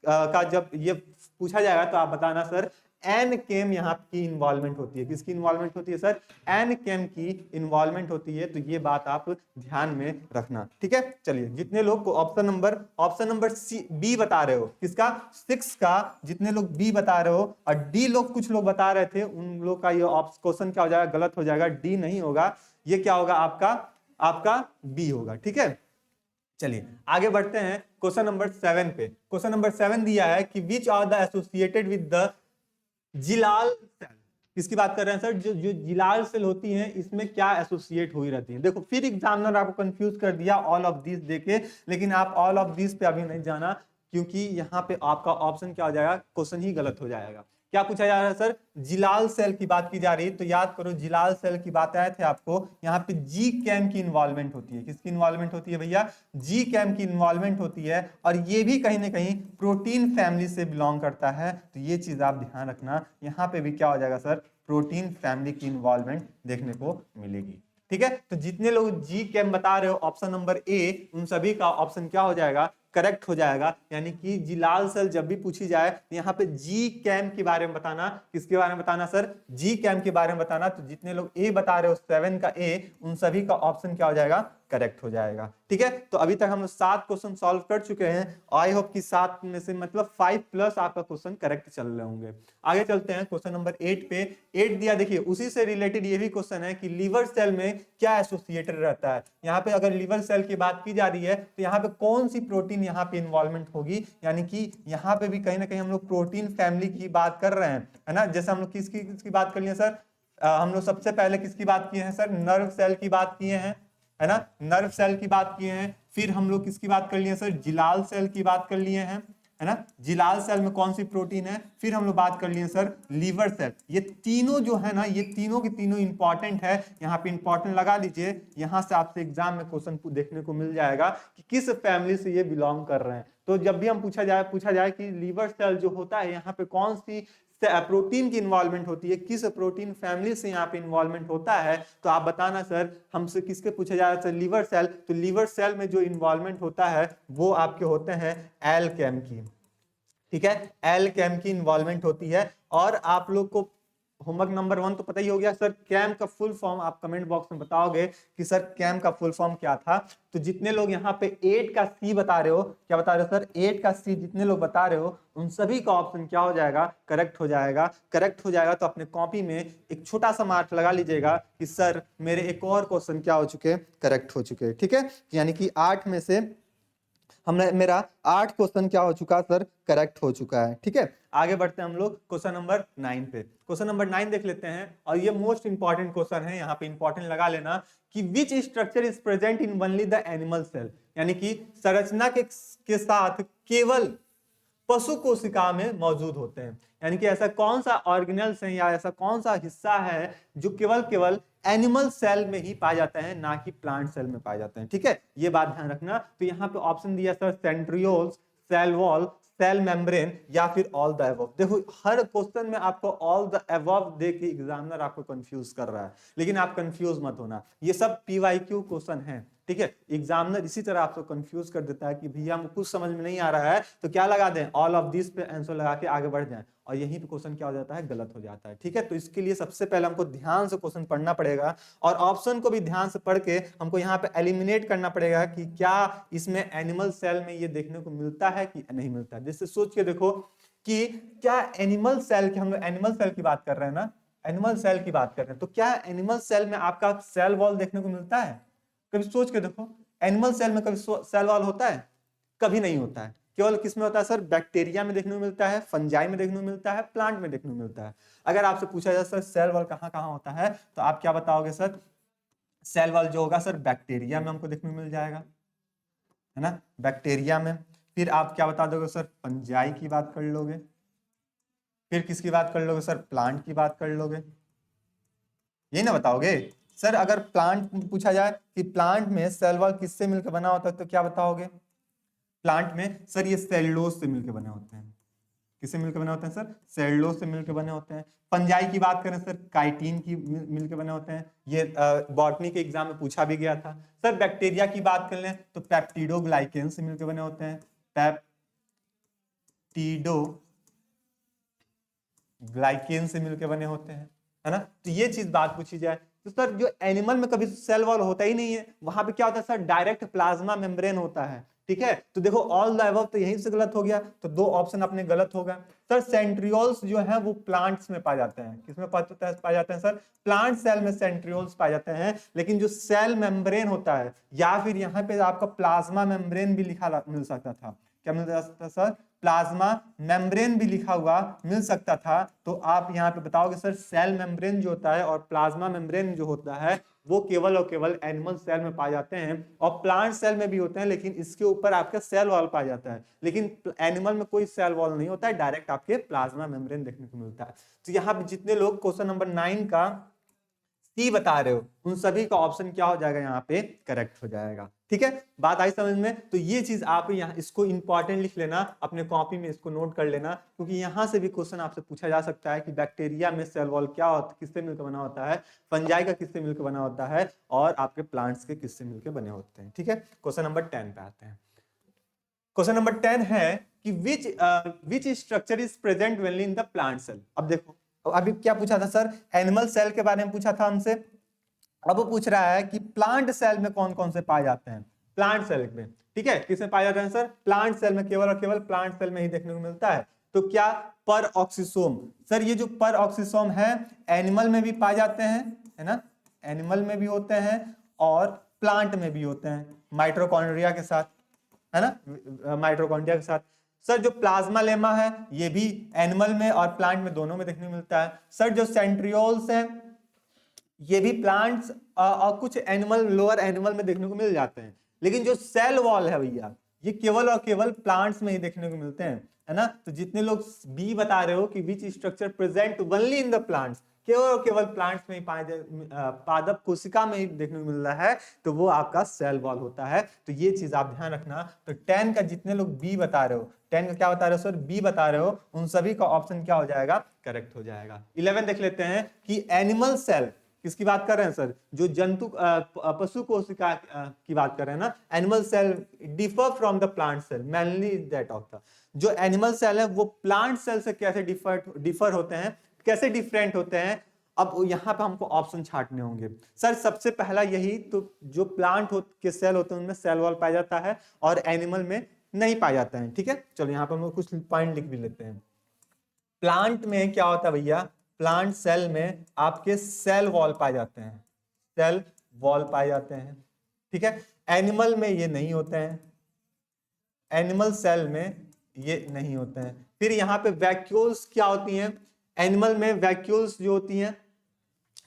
का जब ये पूछा जाएगा तो आप बताना सर एन केम यहाँ की इन्वॉल्वमेंट होती है। किसकी इन्वॉल्वमेंट होती है सर? एन केम की इन्वॉल्वमेंट होती है। तो ये बात आप ध्यान में रखना। ठीक है, चलिए जितने लोग को ऑप्शन नंबर सी बी बता रहे हो, किसका? 6 का जितने लोग बी बता रहे हो, और डी लोग कुछ लोग बता रहे थे, उन लोग का ये क्वेश्चन क्या हो जाएगा? गलत हो जाएगा, डी नहीं होगा, ये क्या होगा आपका बी होगा। ठीक है, चलिए आगे बढ़ते हैं क्वेश्चन नंबर 7 पे। क्वेश्चन नंबर 7 दिया है कि which are the associated with the जिलाल सेल। किसकी बात कर रहे हैं सर? जो जो जिलाल सेल होती हैं इसमें क्या एसोसिएट हुई रहती है। देखो फिर एग्जामिनर आपको कंफ्यूज कर दिया ऑल ऑफ दिस देके, लेकिन आप ऑल ऑफ दिस पे अभी नहीं जाना, क्योंकि यहाँ पे आपका ऑप्शन क्या हो जाएगा, क्वेश्चन ही गलत हो जाएगा। क्या पूछा जा रहा है सर? जिलाल सेल की बात की जा रही है, तो याद करो जिलाल सेल की बात आए थे आपको, यहाँ पे जी कैम की इन्वॉल्वमेंट होती है। किसकी इन्वॉल्वमेंट होती है भैया? जी कैम की इन्वॉल्वमेंट होती है, और ये भी कहीं ना कहीं प्रोटीन फैमिली से बिलोंग करता है। तो ये चीज आप ध्यान रखना, यहाँ पे भी क्या हो जाएगा सर? प्रोटीन फैमिली की इन्वॉल्वमेंट देखने को मिलेगी। ठीक है, तो जितने लोग जी कैम बता रहे हो ऑप्शन नंबर ए, उन सभी का ऑप्शन क्या हो जाएगा? करेक्ट हो जाएगा। यानी कि जिलाल सेल जब भी पूछी जाए तो यहाँ पे जी कैम के बारे में बताना। किसके बारे में बताना सर? जी कैम के बारे में बताना। तो जितने लोग ए बता रहे हो 7 का ए, उन सभी का ऑप्शन क्या हो जाएगा? करेक्ट हो जाएगा। ठीक है, तो अभी तक हम लोग 7 क्वेश्चन सॉल्व कर चुके हैं। आई होप कि 7 में से मतलब 5+ आपका क्वेश्चन करेक्ट चल रहे होंगे। आगे चलते हैं क्वेश्चन नंबर 8 पे। 8 दिया, देखिए उसी से रिलेटेड ये भी क्वेश्चन है कि लीवर सेल में क्या एसोसिएटेड रहता है। यहाँ पे अगर लीवर सेल की बात की जा रही है तो यहाँ पे कौन सी प्रोटीन यहाँ पे इन्वॉल्वमेंट होगी। यानी कि यहाँ पे भी कहीं ना कहीं हम लोग प्रोटीन फैमिली की बात कर रहे हैं, है ना। जैसे हम लोग किसकी बात कर लिए सर? हम लोग सबसे पहले किसकी बात किए हैं सर? नर्व सेल की बात किए हैं, है ना। नर्व सेल की बात किए हैं। फिर हम लोग किसकी बात कर लिए सर? जिलाल सेल की बात कर लिए हैं, है ना। जिलाल सेल में कौन सी प्रोटीन है? फिर हम लोग बात कर लिए सर लीवर सेल। ये तीनों जो है ना, ये तीनों की तीनों इंपॉर्टेंट है। यहाँ पे इंपॉर्टेंट लगा लीजिए, यहाँ से आपसे एग्जाम में क्वेश्चन देखने को मिल जाएगा कि किस फैमिली से ये बिलोंग कर रहे हैं। तो जब भी हम पूछा जाए कि लीवर सेल जो होता है यहाँ पे कौन सी प्रोटीन की इन्वॉल्वमेंट होती है, किस प्रोटीन फैमिली से यहाँ पे इन्वॉल्वमेंट होता है, तो आप बताना सर। हमसे किसके पूछा जा रहा है? Liver cell. तो लीवर सेल में जो इन्वॉल्वमेंट होता है वो आपके होते हैं एलकेम की। ठीक है, एलकेम की इन्वॉल्वमेंट होती है। और आप लोग को होमवर्क नंबर 1 तो पता ही हो गया सर। कैम का फुल फॉर्म आप कमेंट बॉक्स में बताओगे कि सर कैम का फुल फॉर्म क्या था। तो जितने लोग यहाँ पे 8 का सी बता रहे हो, क्या बता रहे हो सर? 8 का सी जितने लोग बता रहे हो उन सभी का ऑप्शन क्या हो जाएगा? करेक्ट हो जाएगा। करेक्ट हो जाएगा तो अपने कॉपी में एक छोटा सा मार्क लगा लीजिएगा कि सर मेरे एक और क्वेश्चन क्या हो चुके? करेक्ट हो चुके। ठीक है, यानी कि 8 में से हमने मेरा 8 क्वेश्चन क्या हो चुका सर? करेक्ट हो चुका है। ठीक है, आगे बढ़ते हैं हम लोग क्वेश्चन नंबर 9 पे। क्वेश्चन नंबर 9 देख लेते हैं, और ये मोस्ट इंपॉर्टेंट क्वेश्चन है। यहाँ पे इंपॉर्टेंट लगा लेना कि which structure is present in only the animal cell. यानी कि संरचना के साथ केवल पशु कोशिका में मौजूद होते हैं। यानी कि ऐसा कौन सा ऑर्गेनेल्स है या ऐसा कौन सा हिस्सा है जो केवल एनिमल सेल में ही पाए जाते हैं, ना कि प्लांट सेल में पाए जाते हैं। ठीक है, ये बात ध्यान रखना। तो यहाँ पे ऑप्शन दिया sir centrioles, cell wall, cell membrane, या फिर ऑल द अबव। देखो हर क्वेश्चन में आपको ऑल द अबव दे के एग्जामिनर आपको कंफ्यूज कर रहा है, लेकिन आप कंफ्यूज मत होना, ये सब पीवाईक्यू क्वेश्चन है। ठीक है, एग्जामिनर इसी तरह आपको कंफ्यूज कर देता है कि भैया हमको कुछ समझ में नहीं आ रहा है तो क्या लगा दें? ऑल ऑफ दिस पे आंसर लगा के आगे बढ़ जाएं, और यहीं पे क्वेश्चन क्या हो जाता है? गलत हो जाता है। ठीक है, तो इसके लिए सबसे पहले हमको ध्यान से क्वेश्चन पढ़ना पड़ेगा, और ऑप्शन को भी ध्यान से पढ़ के हमको यहाँ पे एलिमिनेट करना पड़ेगा कि क्या इसमें एनिमल सेल में ये देखने को मिलता है कि नहीं मिलता है। जिससे सोच के देखो कि क्या एनिमल सेल की, हम लोग एनिमल सेल की बात कर रहे हैं ना, एनिमल सेल की बात कर रहे हैं, तो क्या एनिमल सेल में आपका सेल वॉल देखने को मिलता है? कभी सोच के देखो, एनिमल सेल में कभी सेल वॉल होता है? कभी नहीं होता है। केवल किस में होता है सर? बैक्टीरिया में देखने को मिलता है, फंजाई में देखने को मिलता है, प्लांट में देखने को मिलता है। अगर आपसे पूछा जाए सर सेल वॉल कहाँ कहाँ होता है, तो आप क्या बताओगे सर? सेल वॉल जो होगा सर बैक्टीरिया में हमको देखने को मिल जाएगा, है ना, बैक्टीरिया में। फिर आप क्या बता दोगे सर? फंजाई की बात कर लोगे। फिर किसकी बात कर लोगे सर? प्लांट की बात कर लोगे। यही ना बताओगे सर? अगर प्लांट पूछा जाए कि प्लांट में सेल वॉल किससे मिलकर बना होता है, तो क्या बताओगे? प्लांट में सर ये सेलुलोज से मिलकर बने होते हैं। किससे मिलकर बने होते हैं सर? सेलुलोज से मिलकर बने होते हैं। फंजाई की बात करें सर, काइटिन की मिलकर बने होते हैं। ये बॉटनी के एग्जाम में पूछा भी गया था। सर बैक्टीरिया की बात कर लें तो पेप्टिडोग्लाइकेन से मिलकर बने होते हैं, पेप्टिडोग्लाइकेन से मिलकर बने होते हैं, है ना। तो ये चीज बात पूछी जाए तो सर जो एनिमल में कभी सेल वॉल होता ही नहीं है, वहां पे क्या होता है सर? डायरेक्ट प्लाज्मा मेम्ब्रेन होता है। ठीक है, तो देखो ऑल द अबव तो यहीं से गलत हो गया, तो 2 ऑप्शन अपने गलत हो गए। सर सेंट्रियोल्स जो है वो प्लांट्स में पाए जाते हैं। किसमें पाए जाते हैं सर? प्लांट सेल में सेंट्रियोल्स पाए जाते हैं। लेकिन जो सेल मेम्ब्रेन होता है, या फिर यहाँ पे आपका प्लाज्मा मेम्ब्रेन भी लिखा मिल सकता था। क्या मिल सकता सर? प्लाज्मा मेम्ब्रेन भी लिखा हुआ मिल सकता था, तो आप यहाँ पे बताओगे सर सेल मेम्ब्रेन जो होता है और प्लाज्मा मेम्ब्रेन जो होता है वो केवल और केवल एनिमल सेल में पाए जाते हैं, और प्लांट सेल में भी होते हैं, लेकिन इसके ऊपर आपका सेल वॉल पाया जाता है, लेकिन एनिमल में कोई सेल वॉल नहीं होता है, डायरेक्ट आपके प्लाज्मा मेम्ब्रेन देखने को मिलता है। तो यहाँ पे जितने लोग क्वेश्चन नंबर 9 का सी बता रहे हो उन सभी का ऑप्शन क्या हो जाएगा, यहाँ पे करेक्ट हो जाएगा। ठीक है, बात आई समझ में? तो ये चीज आप यहाँ इसको इंपॉर्टेंट लिख लेना, अपने कॉपी में इसको नोट कर लेना, क्योंकि यहाँ से भी क्वेश्चन आपसे पूछा जा सकता है कि बैक्टीरिया में सेल वॉल क्या होता, किससे मिलकर बना होता है, फंजाई का किससे मिलकर बना होता है, और आपके प्लांट्स के किससे मिलकर बने होते हैं। ठीक है, क्वेश्चन नंबर 10 पे आते हैं। क्वेश्चन नंबर 10 है कि which structure is present only in the plant cell. अब देखो, अभी क्या पूछा था सर, एनिमल सेल के बारे में पूछा था हमसे, अब वो पूछ रहा है कि प्लांट सेल में कौन कौन से पाए जाते हैं। प्लांट सेल में, ठीक है, किसमें पाए जाते हैं सर, प्लांट सेल में, केवल और केवल प्लांट सेल में ही देखने को मिलता है। तो क्या पर ऑक्सीसोम, सर ये जो पर ऑक्सीसोम है एनिमल में भी पाए जाते हैं, है ना, एनिमल में भी होते हैं और प्लांट में भी होते हैं, माइटोकॉन्ड्रिया के साथ, है ना, माइटोकॉन्ड्रिया के साथ। सर जो प्लाज्मा लेमा है ये भी एनिमल में और प्लांट में दोनों में देखने को मिलता है। सर जो सेंट्रियोल्स हैं ये भी प्लांट्स और कुछ एनिमल, लोअर एनिमल में देखने को मिल जाते हैं, लेकिन जो सेल वॉल है भैया ये केवल और केवल प्लांट्स में ही देखने को मिलते हैं, है ना। तो जितने लोग बी बता रहे हो कि which structure present only in the plants, केवल और केवल प्लांट्स में ही पादप कोशिका में ही देखने को मिल रहा है, तो वो आपका सेल वॉल होता है। तो ये चीज आप ध्यान रखना। तो 10 का जितने लोग बी बता रहे हो, 10 का क्या बता रहे हो सर, बी बता रहे हो, उन सभी का ऑप्शन क्या हो जाएगा, करेक्ट हो जाएगा। 11 देख लेते हैं कि एनिमल सेल किसकी बात कर रहे हैं सर, जो जंतु पशु कोशिका की बात कर रहे हैं ना, animal cell differ from the plant cell mainly that of the, जो एनिमल सेल है वो प्लांट सेल से कैसे डिफर होते हैं, कैसे डिफरेंट होते हैं। अब यहाँ पे हमको ऑप्शन छांटने होंगे सर। सबसे पहला यही, तो जो प्लांट के सेल होते हैं उनमें सेल वॉल पाया जाता है और एनिमल में नहीं पाया जाता है। ठीक है, चलो यहाँ पे हम कुछ पॉइंट लिख भी लेते हैं। प्लांट में क्या होता है भैया, प्लांट सेल में आपके सेल वॉल पाए जाते हैं, सेल वॉल पाए जाते हैं। ठीक है, एनिमल में ये नहीं होते हैं, एनिमल सेल में ये नहीं होते हैं। फिर यहाँ पे वैक्यूल्स क्या होती हैं, एनिमल में वैक्यूल्स जो होती हैं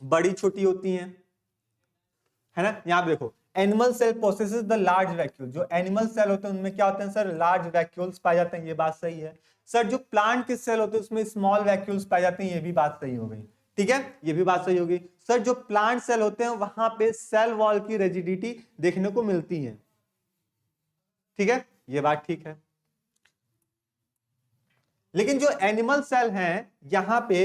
बड़ी छोटी होती हैं, है ना। यहाँ पे देखो animal cell possesses the large vacuole, जो एनिमल सेल होते हैं उनमें क्या होते हैं सर, लार्ज वैक्यूल्स पाए जाते हैं, ये बात सही है। सर जो प्लांट के सेल होते हैं उसमें स्मॉल वैक्यूल्स पाए जाते हैं, ये भी बात सही हो गई। ठीक है, ये भी बात सही होगी। सर जो प्लांट सेल होते हैं वहां पे सेल वॉल की रिजिडिटी देखने को मिलती है। ठीक है, ये बात ठीक है। लेकिन जो एनिमल सेल हैं यहां पे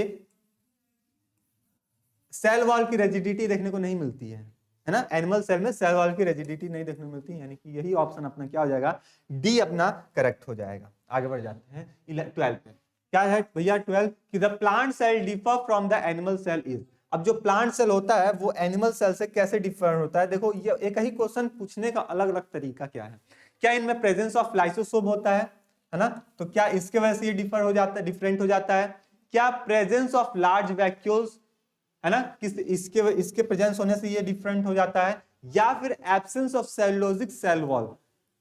सेल वॉल की रिजिडिटी देखने को नहीं मिलती है ना, एनिमल सेल में सेल वॉल की रिजिडिटी नहीं देखने को मिलती, यानी कि यही ऑप्शन अपना क्या हो जाएगा, डी अपना करेक्ट हो जाएगा। आगे बढ़ जाते हैं 12 पे। क्या है भैया 12 कि the plant cell differ from the animal cell is. अब जो प्लांट सेल होता है वो एनिमल सेल से कैसे डिफर होता है, देखो ये एक ही क्वेश्चन पूछने का अलग अलग तरीका क्या है। क्या इनमें प्रेजेंस ऑफ लाइसोसोम होता है ना, तो क्या इसके वजह से ये डिफर हो जाता है, डिफरेंट हो जाता है। क्या प्रेजेंस ऑफ लार्ज वैक्यूल्स, है ना, किस इसके प्रेजेंस होने से ये डिफरेंट हो जाता है, या फिर absence of cellulosic cell wall,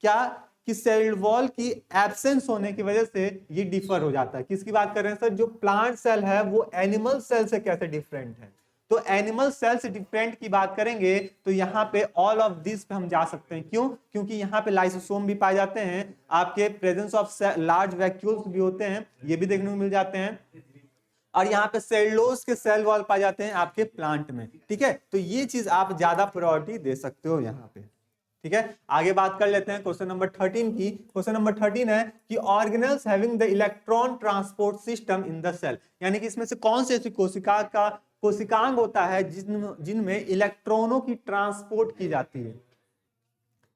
क्या कि सेल वॉल की एब्सेंस होने की वजह से ये डिफर हो जाता है। किसकी बात कर रहे हैं सर, जो प्लांट सेल है वो एनिमल सेल से कैसे डिफरेंट है। तो एनिमल सेल से डिफरेंट की बात करेंगे तो यहाँ पे ऑल ऑफ दिस पे हम जा सकते हैं। क्यों, क्योंकि यहाँ पे लाइसोसोम भी पाए जाते हैं, आपके प्रेजेंस ऑफ लार्ज वैक्यूल्स भी होते हैं, ये भी देखने को मिल जाते हैं, और यहाँ पे सेलुलोज के सेल वॉल पाए जाते हैं आपके प्लांट में। ठीक है, तो ये चीज आप ज्यादा प्रायोरिटी दे सकते हो यहाँ पे। ठीक है, आगे बात कर लेते हैं क्वेश्चन नंबर 13 की। क्वेश्चन नंबर 13 है कि organelles having the electron transport system in the cell, यानी कि इसमें से कौन सी ऐसी कोशिकांग होता है जिनमें इलेक्ट्रॉनों की ट्रांसपोर्ट की जाती है।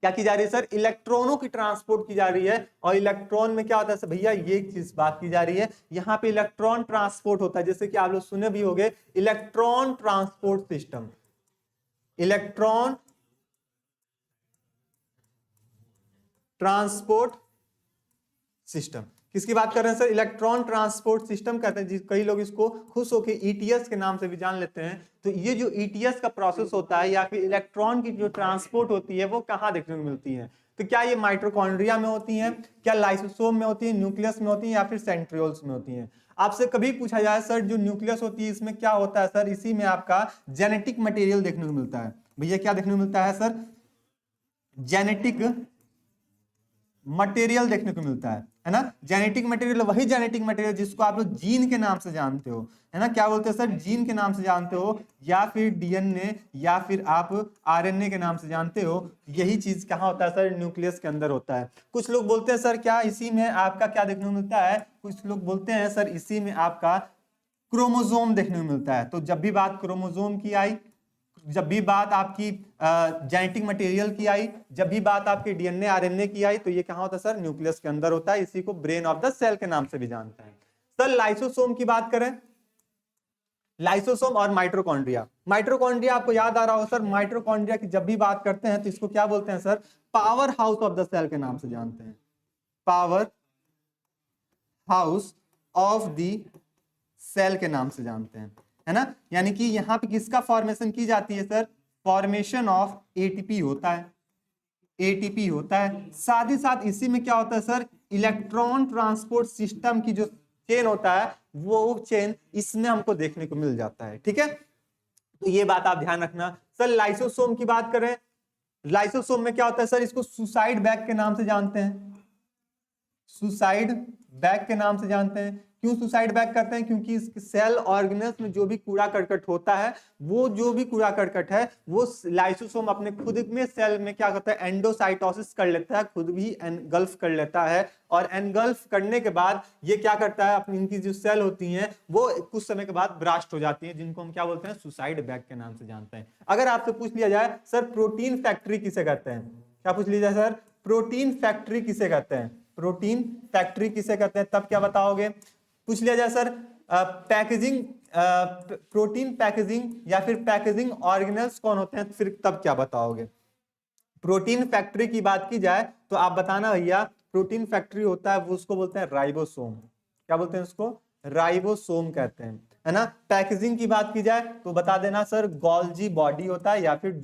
क्या की जा रही है सर, इलेक्ट्रॉनों की ट्रांसपोर्ट की जा रही है। और इलेक्ट्रॉन में क्या होता है भैया, ये चीज बात की जा रही है, यहाँ पे इलेक्ट्रॉन ट्रांसपोर्ट होता है, जैसे कि आप लोग सुने भी होंगे electron transport system, electron transport system किसकी बात कर रहे हैं सर? इलेक्ट्रॉन ट्रांसपोर्ट सिस्टम कहते हैं, कई लोग इसको खुश होकर ईटीएस के नाम से भी जान लेते हैं। तो ये जो ईटीएस का प्रोसेस होता है या फिर इलेक्ट्रॉन की जो ट्रांसपोर्ट होती है वो कहाँ देखने को मिलती है? तो क्या ये माइटोकॉन्ड्रिया में होती है, क्या लाइसोसोम में होती है, न्यूक्लियस में होती है, या फिर सेंट्रियोल्स में होती है? आपसे कभी पूछा जाए सर जो न्यूक्लियस होती है इसमें क्या होता है सर? इसी में आपका जेनेटिक मटेरियल देखने को मिलता है। भैया क्या देखने को मिलता है सर? जेनेटिक मटेरियल देखने को मिलता है ना? जेनेटिक मटेरियल वही जेनेटिक मटेरियल जिसको आप लोग जीन के नाम से जानते हो, है ना? क्या बोलते हैं सर? जीन के नाम से जानते हो, या फिर डीएनए, या फिर आप आरएनए के नाम से जानते हो। यही चीज कहाँ होता है सर? न्यूक्लियस के अंदर होता है। कुछ लोग बोलते हैं सर क्या इसी में आपका क्या देखने को मिलता है? कुछ लोग बोलते हैं सर इसी में आपका क्रोमोजोम देखने को मिलता है। तो जब भी बात क्रोमोजोम की आई, जब भी बात आपकी जेनेटिक मटेरियल की आई, जब भी बात आपकी डीएनए आरएनए की आई, तो ये कहाँ होता है सर? न्यूक्लियस के अंदर होता है। इसी को ब्रेन ऑफ द सेल के नाम से भी जानते हैं। सर लाइसोसोम की बात करें, लाइसोसोम और माइटोकॉन्ड्रिया। माइटोकॉन्ड्रिया आपको याद आ रहा होगा सर, माइटोकॉन्ड्रिया की जब भी बात करते हैं तो इसको क्या बोलते हैं sir? Power house of the cell के नाम से जानते हैं। Power house of the cell के नाम से जानते हैं, है ना? यानी कि यहाँ पे किसका फॉर्मेशन की जाती है सर? फॉर्मेशन ऑफ एटीपी होता है, एटीपी होता है। साथ ही साथ इसी में क्या होता है सर? इलेक्ट्रॉन ट्रांसपोर्ट सिस्टम की जो चेन होता है वो चेन इसमें हमको देखने को मिल जाता है। ठीक है, तो ये बात आप ध्यान रखना। सर लाइसोसोम की बात करें, लाइसोसोम में क्या होता है सर? इसको सुसाइड बैग के नाम से जानते हैं। सुसाइड बैग के नाम से जानते हैं। क्यों सुसाइड बैग करते हैं? क्योंकि इस सेल ऑर्गेनल्स में जो भी कूड़ा करकट होता है, वो जो भी कूड़ा करकट है वो लाइसोसोम अपने खुद में सेल में क्या करता है? एंडोसाइटोसिस कर लेता है, खुद भी एनगल्फ कर लेता है। और एनगल्फ करने के बाद ये क्या करता है? अपनी इनकी जो सेल होती हैं वो कुछ समय के बाद ब्रास्ट हो जाती हैं, जिनको हम क्या बोलते हैं? सुसाइड बैग के नाम से जानते हैं। अगर आपसे पूछ लिया जाए सर प्रोटीन फैक्ट्री किसे कहते हैं? क्या पूछ लिया जाए सर? प्रोटीन फैक्ट्री किसे कहते हैं? प्रोटीन फैक्ट्री किसे कहते हैं? तब क्या बताओगे? पूछ लिया जाए सर पैकेजिंग, प्रोटीन पैकेजिंग या फिर पैकेजिंग ऑर्गेनल्स कौन होते हैं, फिर तब क्या बताओगे? प्रोटीन फैक्ट्री की बात की जाए तो आप बताना भैया, प्रोटीन फैक्ट्री होता है वो उसको बोलते हैं राइबोसोम। क्या बोलते हैं उसको? राइबोसोम कहते हैं, है ना? पैकेजिंग की बात की जाए तो बता देना सर गोल्जी बॉडी होता है, या फिर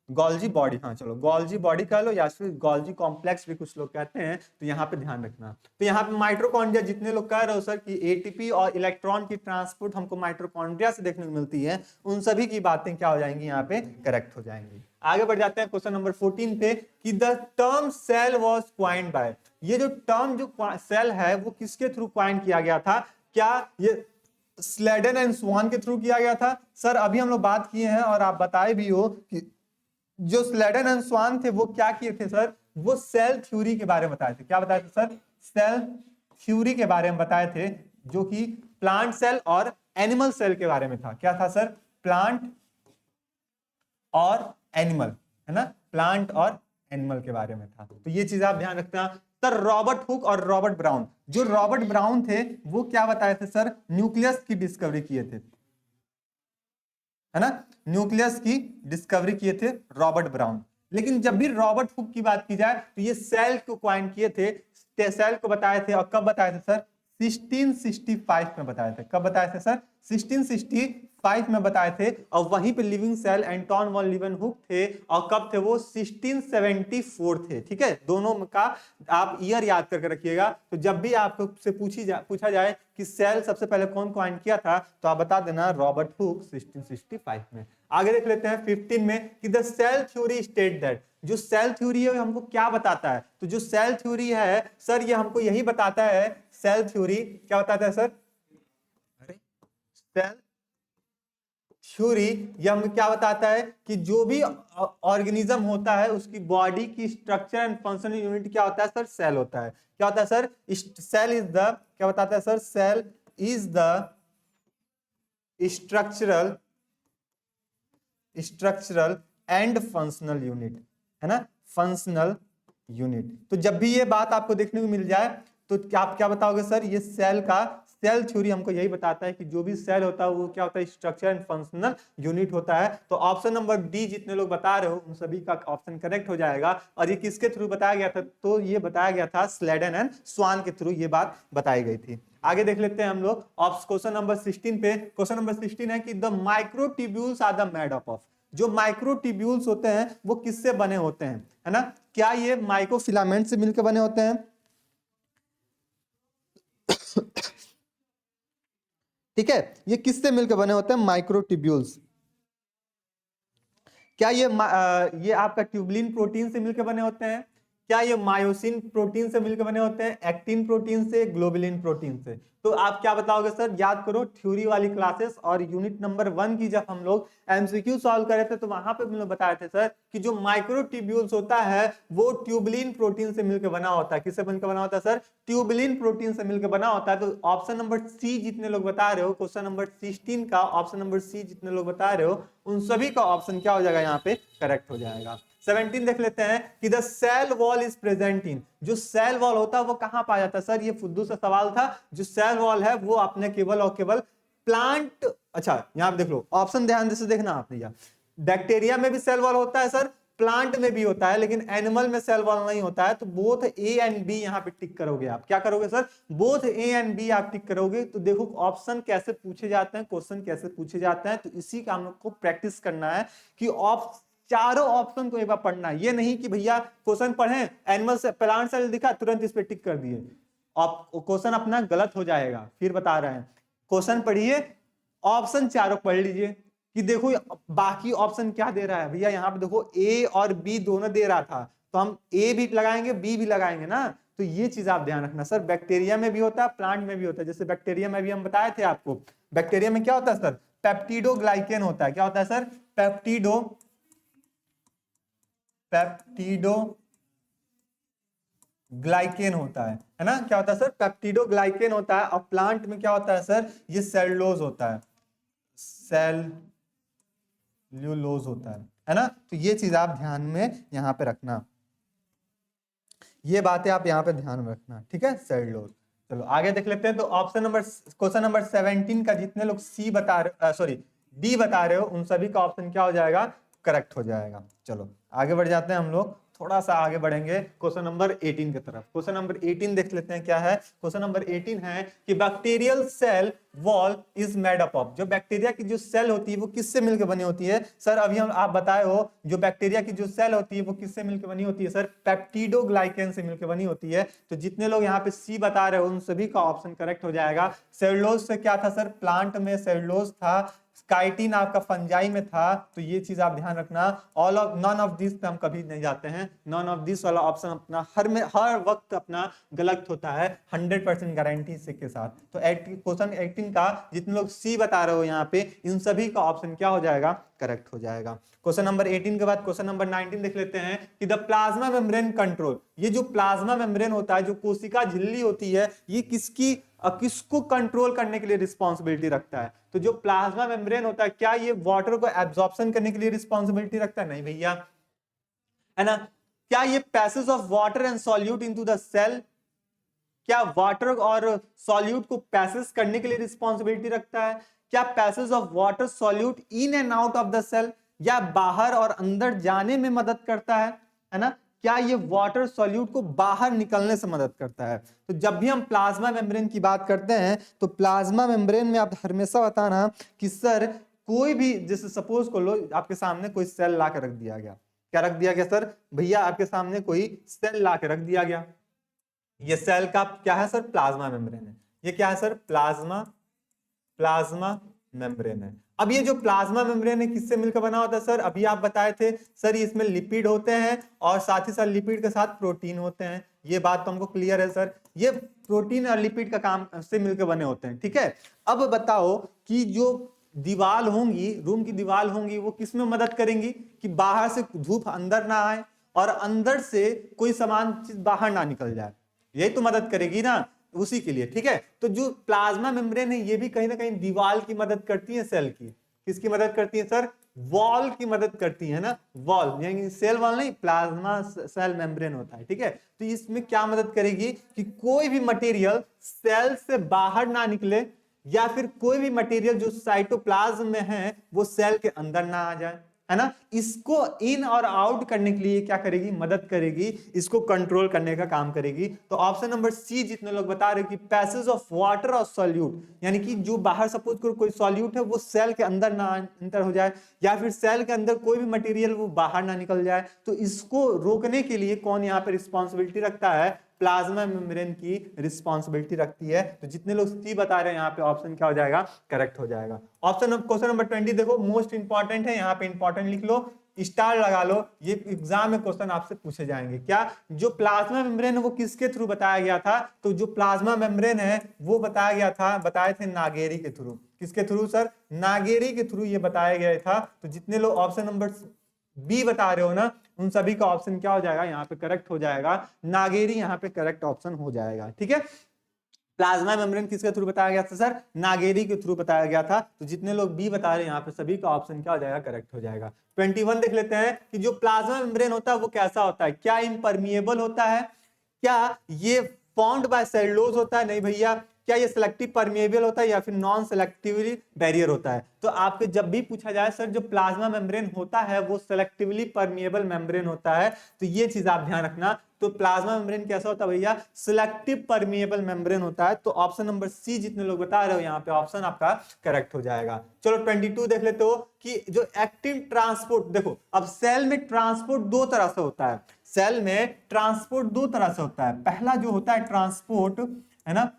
गोल्जी बॉडी, हाँ चलो गोल्जी बॉडी कह लो, या फिर गोल्जी कॉम्प्लेक्स भी कुछ लोग कहते हैं। तो यहाँ पे ध्यान रखना। तो यहाँ पे माइटोकॉन्ड्रिया जितने लोग कह रहे हो सर कि एटीपी और इलेक्ट्रॉन की ट्रांसपोर्ट हमको माइटोकॉन्ड्रिया से देखने को मिलती है, उन सभी की बातें क्या हो जाएंगी? यहाँ पे करेक्ट हो जाएंगी। आगे बढ़ जाते हैं क्वेश्चन नंबर 14 पे कि the term cell was coined by. ये जो टर्म जो सेल है वो किसके थ्रू क्वाइंड किया गया था? क्या ये स्लेडन एंड स्वान के थ्रू किया गया था? सर अभी हम लोग बात किए हैं और आप बताए भी हो कि जो स्लेडन एंड स्वान थे वो क्या किए थे सर? वो सेल थ्योरी के बारे में बताए थे। क्या बताए थे सर? सेल थ्योरी के बारे में बताए थे, जो कि प्लांट सेल और एनिमल सेल के बारे में था। क्या था सर? प्लांट और एनिमल, है ना? प्लांट और एनिमल के बारे में था। तो ये चीज आप ध्यान रखना। सर रॉबर्ट हुक और रॉबर्ट ब्राउन, जो रॉबर्ट ब्राउन थे वो क्या बताए थे सर? न्यूक्लियस की डिस्कवरी किए थे, है ना? न्यूक्लियस की डिस्कवरी किए थे रॉबर्ट ब्राउन। लेकिन जब भी रॉबर्ट हुक की बात की जाए तो ये सेल को क्वाइन किए थे, सेल को बताए थे। और कब बताए थे सर? 1665 में बताए थे। कब बताए थे सर? 1665 में बताए थे। और वहीं पे living cell Anton von Leeuwenhoek थे। और कब थे वो? 1674 थे। ठीक है, दोनों का आप ईयर याद करके रखिएगा। तो जब भी आपको से पूछा जाए कि सेल सबसे पहले कौन क्वाइन किया था, तो आप बता देना रॉबर्ट हुक 1665 में। आगे देख लेते हैं 15 में कि the cell theory state that. जो सेल थ्योरी है हमको क्या बताता है? तो जो सेल थ्योरी है सर ये हमको यही बताता है, सेल थ्योरी क्या बताता है सर? सेल थ्योरी ये हमें क्या बताता है कि जो भी ऑर्गेनिज्म होता है उसकी बॉडी की स्ट्रक्चर एंड फंक्शनल यूनिट क्या होता है सर? सेल होता है। क्या होता है सर? सेल इज द, क्या बताता है sir? Cell is the structural and functional unit, है ना? Functional unit. तो जब भी ये बात आपको देखने को मिल जाए तो आप क्या बताओगे सर? ये सेल का सेल थ्योरी हमको यही बताता है कि जो भी सेल होता है वो क्या होता है, स्ट्रक्चर एंड फंक्शनल यूनिट होता है। तो ऑप्शन नंबर डी जितने लोग बता रहे हो उन सभी का ऑप्शन करेक्ट हो जाएगा। और ये किसके थ्रू बताया गया था, तो ये बताया गया था स्लेडन एंड स्वान के थ्रू ये बात बताई गई थी। आगे देख लेते हैं हम लोग क्वेश्चन नंबर 16 पे। क्वेश्चन नंबर 16 है कि the microtubules are the made up of. जो माइक्रोट्यूब्यूल्स होते हैं वो किससे बने होते हैं, है ना? क्या ये माइक्रोफिलामेंट से मिलकर बने होते हैं? ठीक है, ये किससे मिलकर बने होते हैं माइक्रोट्यूब्यूल्स? क्या ये आपका ट्यूबलिन प्रोटीन से मिलकर बने होते हैं? क्या ये मायोसिन प्रोटीन से मिलकर बने होते हैं? एक्टिन प्रोटीन से, ग्लोबुलिन प्रोटीन से? तो आप क्या बताओगे सर? याद करो थ्योरी वाली क्लासेस और यूनिट नंबर 1 की जब हम लोग एमसीक्यू सॉल्व कर रहे थे तो वहां पे हम लोग बताए थे सर कि जो माइक्रोट्यूब्यूल्स होता है वो ट्यूबलिन प्रोटीन से मिलकर बना होता है। किससे मिलकर बना होता है सर? ट्यूबलिन प्रोटीन से मिलकर बना होता है। तो ऑप्शन नंबर सी जितने लोग बता रहे हो, क्वेश्चन नंबर 16 का ऑप्शन नंबर सी जितने लोग बता रहे हो उन सभी का ऑप्शन क्या हो जाएगा यहाँ पे? करेक्ट हो जाएगा। 17 देख लेते हैं कि the cell wall is present in. जो सेल वॉल होता है वो कहां पाया जाता है सर? ये फुद्दू सा सवाल था। जो सेल वॉल है वो आपने केवल और केवल प्लांट, अच्छा यहां पे देख लो ऑप्शन ध्यान से देखना आपने, यार बैक्टीरिया में भी सेल वॉल होता है सर, प्लांट में भी होता है, लेकिन एनिमल में सेल वॉल नहीं होता है। तो बोथ ए एंड बी यहां पे टिक करोगे आप। क्या करोगे sir? Both A and B आप टिक करोगे। तो देखो ऑप्शन कैसे पूछे जाते हैं, क्वेश्चन कैसे पूछे जाते हैं, तो इसी का हम लोग को प्रैक्टिस करना है कि चारों ऑप्शन को एक बार पढ़ना है। ये नहीं कि भैया क्वेश्चन पढ़े, एनिमल से प्लांट सेल दिखा तुरंत इस पे टिक कर दिए, क्वेश्चन अपना गलत हो जाएगा। फिर बता रहे हैं क्वेश्चन पढ़िए, ऑप्शन चारों पढ़ लीजिए कि देखो बाकी ऑप्शन क्या दे रहा है। भैया यहाँ पे देखो ए और बी दोनों दे रहा था, तो हम ए भी लगाएंगे बी भी लगाएंगे ना। तो ये चीज आप ध्यान रखना सर, बैक्टीरिया में भी होता है, प्लांट में भी होता है। जैसे बैक्टीरिया में भी हम बताए थे आपको, बैक्टीरिया में क्या होता है सर? पेप्टिडोग्लाइकेन होता है। क्या होता है सर? पेप्टिडोग्लाइकेन होता है ना? क्या होता है सर? पेप्टिडोग्लाइकेन होता है। और प्लांट में क्या होता है सर? ये सेलुलोज होता है, सेल्यूलोज होता है ना? तो ये चीज आप ध्यान में यहां पे रखना, ये बातें आप यहां पे ध्यान में रखना, ठीक है? सेल्यूलोज। चलो आगे देख लेते हैं। तो ऑप्शन नंबर क्वेश्चन नंबर 17 का जितने लोग सी बता रहे, सॉरी डी बता रहे हो उन सभी का ऑप्शन क्या हो जाएगा? करेक्ट हो जाएगा। चलो आगे बढ़ जाते हैं हम लोग, थोड़ा सा आगे बढ़ेंगे क्वेश्चन नंबर 18 की तरफ। क्वेश्चन नंबर 18 देख लेते हैं क्या है। क्वेश्चन नंबर 18 है कि bacterial cell wall is made up of. जो बैक्टीरिया की जो सेल होती है वो किससे मिलकर बनी होती है सर? अभी हम आप बताए हो जो बैक्टीरिया की जो सेल होती है वो किससे मिलकर बनी होती है सर? पेप्टिडोग्लाइकेन से मिलकर बनी होती है। तो जितने लोग यहाँ पे सी बता रहे हो उन सभी का ऑप्शन करेक्ट हो जाएगा। सेलुलोज से क्या था सर? प्लांट में सेलुलोज था। काइटिन आपका फंजाई में था। तो ये चीज आप ध्यान रखना, all of none of this पे हम कभी नहीं जाते हैं। नॉन ऑफ दिस वाला ऑप्शन अपना हर वक्त अपना गलत होता है 100% गारंटी से के साथ। तो क्वेश्चन 18 का जितने लोग सी बता रहे हो यहाँ पे इन सभी का ऑप्शन क्या हो जाएगा? करेक्ट हो जाएगा। क्वेश्चन नंबर 18 के बाद क्वेश्चन नंबर 19 देख लेते हैं कि द प्लाज्मा मेम्ब्रेन कंट्रोल। ये जो प्लाज्मा मेम्ब्रेन होता है, जो कोशिका झिल्ली होती है, ये किसको कंट्रोल करने के लिए रिस्पॉन्सिबिलिटी रखता है? तो जो प्लाज्मा मेम्ब्रेन होता है क्या ये वाटर को एब्जॉर्प्शन करने के लिए रिस्पॉन्सिबिलिटी रखता है? नहीं भैया, है ना? क्या ये passage of water and solute into the cell, क्या वाटर और सॉल्यूट को पैसेज करने के लिए रिस्पॉन्सिबिलिटी रखता है? क्या passage of water solute in and out of the cell, या बाहर और अंदर जाने में मदद करता है ना? क्या ये वाटर सॉल्यूट को बाहर निकलने से मदद करता है? तो जब भी हम प्लाज्मा मेम्ब्रेन की बात करते हैं तो प्लाज्मा मेम्ब्रेन में आप हमेशा बताना कि सर कोई भी, जैसे सपोज कर लो आपके सामने कोई सेल ला के रख दिया गया। क्या रख दिया गया सर? भैया आपके सामने कोई सेल ला के रख दिया गया। ये सेल का क्या है सर? प्लाज्मा मेम्ब्रेन है। ये क्या है सर? प्लाज्मा मेम्ब्रेन है। अब ये जो प्लाज्मा मेम्ब्रेन है किससे मिलकर बना होता है सर? अभी आप बताए थे सर इसमें लिपिड होते हैं और साथ ही साथ लिपिड के साथ प्रोटीन होते हैं। ये बात तो हमको क्लियर है सर, ये प्रोटीन और लिपिड का काम से मिलकर बने होते हैं, ठीक है? अब बताओ कि जो दीवार होंगी, रूम की दीवार होंगी, वो किसमें मदद करेंगी कि बाहर से धूप अंदर ना आए और अंदर से कोई सामान चीज बाहर ना निकल जाए। यही तो मदद करेगी ना, उसी के लिए, ठीक है? तो जो प्लाज्मा मेम्ब्रेन है ये भी कहीं ना कहीं दीवार की मदद करती है सेल की। किसकी मदद करती है सर? वॉल की मदद करती है ना, वॉल यानी सेल वॉल नहीं, प्लाज्मा सेल मेम्ब्रेन होता है, ठीक है। तो इसमें क्या मदद करेगी कि कोई भी मटेरियल सेल से बाहर ना निकले, या फिर कोई भी मटेरियल जो साइटोप्लाज्म में है वो सेल के अंदर ना आ जाए, है ना। इसको इन और आउट करने के लिए क्या करेगी? मदद करेगी, इसको कंट्रोल करने का काम करेगी। तो ऑप्शन नंबर सी जितने लोग बता रहे हो कि पैसेज ऑफ वाटर और सॉल्यूट, यानी कि जो बाहर सपोज करो कोई सॉल्यूट है वो सेल के अंदर ना एंटर हो जाए, या फिर सेल के अंदर कोई भी मटेरियल वो बाहर ना निकल जाए, तो इसको रोकने के लिए कौन यहाँ पे रिस्पॉन्सिबिलिटी रखता है? प्लाज्मा मेम्ब्रेन की रिस्पॉन्सिबिलिटी रखती है। तो जितने लोग सी बता रहे हैं यहाँ पे ऑप्शन क्या हो जाएगा? करेक्ट हो जाएगा। ऑप्शन क्वेश्चन नंबर 20 देखो, मोस्ट इंपॉर्टेंट है, यहाँ पे इंपॉर्टेंट लिख लो, स्टार लगा लो, ये एग्जाम में क्वेश्चन आपसे पूछे जाएंगे। क्या जो प्लाज्मा मेम्ब्रेन है वो किसके थ्रू बताया गया था? तो जो प्लाज्मा मेम्ब्रेन है वो बताया गया था, बताए थे नागेरी के थ्रू। किसके थ्रू सर? नागेरी के थ्रू ये बताया गया था। तो जितने लोग ऑप्शन नंबर बी बता रहे हो ना, उन सभी का ऑप्शन क्या हो जाएगा? यहाँ पे करेक्ट हो जाएगा, नागेरी यहाँ पे करेक्ट ऑप्शन हो जाएगा, ठीक है। प्लाज्मा मेम्ब्रेन किसके थ्रू बताया गया था सर? नागेरी के थ्रू बताया गया था। तो जितने लोग बी बता रहे हैं यहाँ पे सभी का ऑप्शन क्या हो जाएगा? करेक्ट हो जाएगा। 21 देख लेते हैं कि जो प्लाज्मा मेम्ब्रेन होता है वो कैसा होता है? क्या इम्परमिएबल होता है? क्या ये फॉर्म्ड बाय सेलुलोज होता है? नहीं भैया। क्या ये सिलेक्टिव परमिएबल होता है या फिर नॉन सिलेक्टिवली बैरियर होता है? तो आपके जब भी पूछा जाए सर जो प्लाज्मा मेम्ब्रेन होता है वो सिलेक्टिवली परमिएबल मेम्ब्रेन होता है, तो ये चीज आप ध्यान रखना। तो प्लाज्मा मेम्ब्रेन कैसा होता है भैया? सिलेक्टिव परमिएबल मेम्ब्रेन होता है। तो ऑप्शन नंबर सी जितने लोग बता रहे हो यहाँ पे ऑप्शन आपका करेक्ट हो जाएगा। चलो 22 देख लेते हो कि जो एक्टिव ट्रांसपोर्ट, देखो अब सेल में ट्रांसपोर्ट दो तरह से होता है, सेल में ट्रांसपोर्ट दो तरह से होता है। पहला जो होता है ट्रांसपोर्ट, है ना,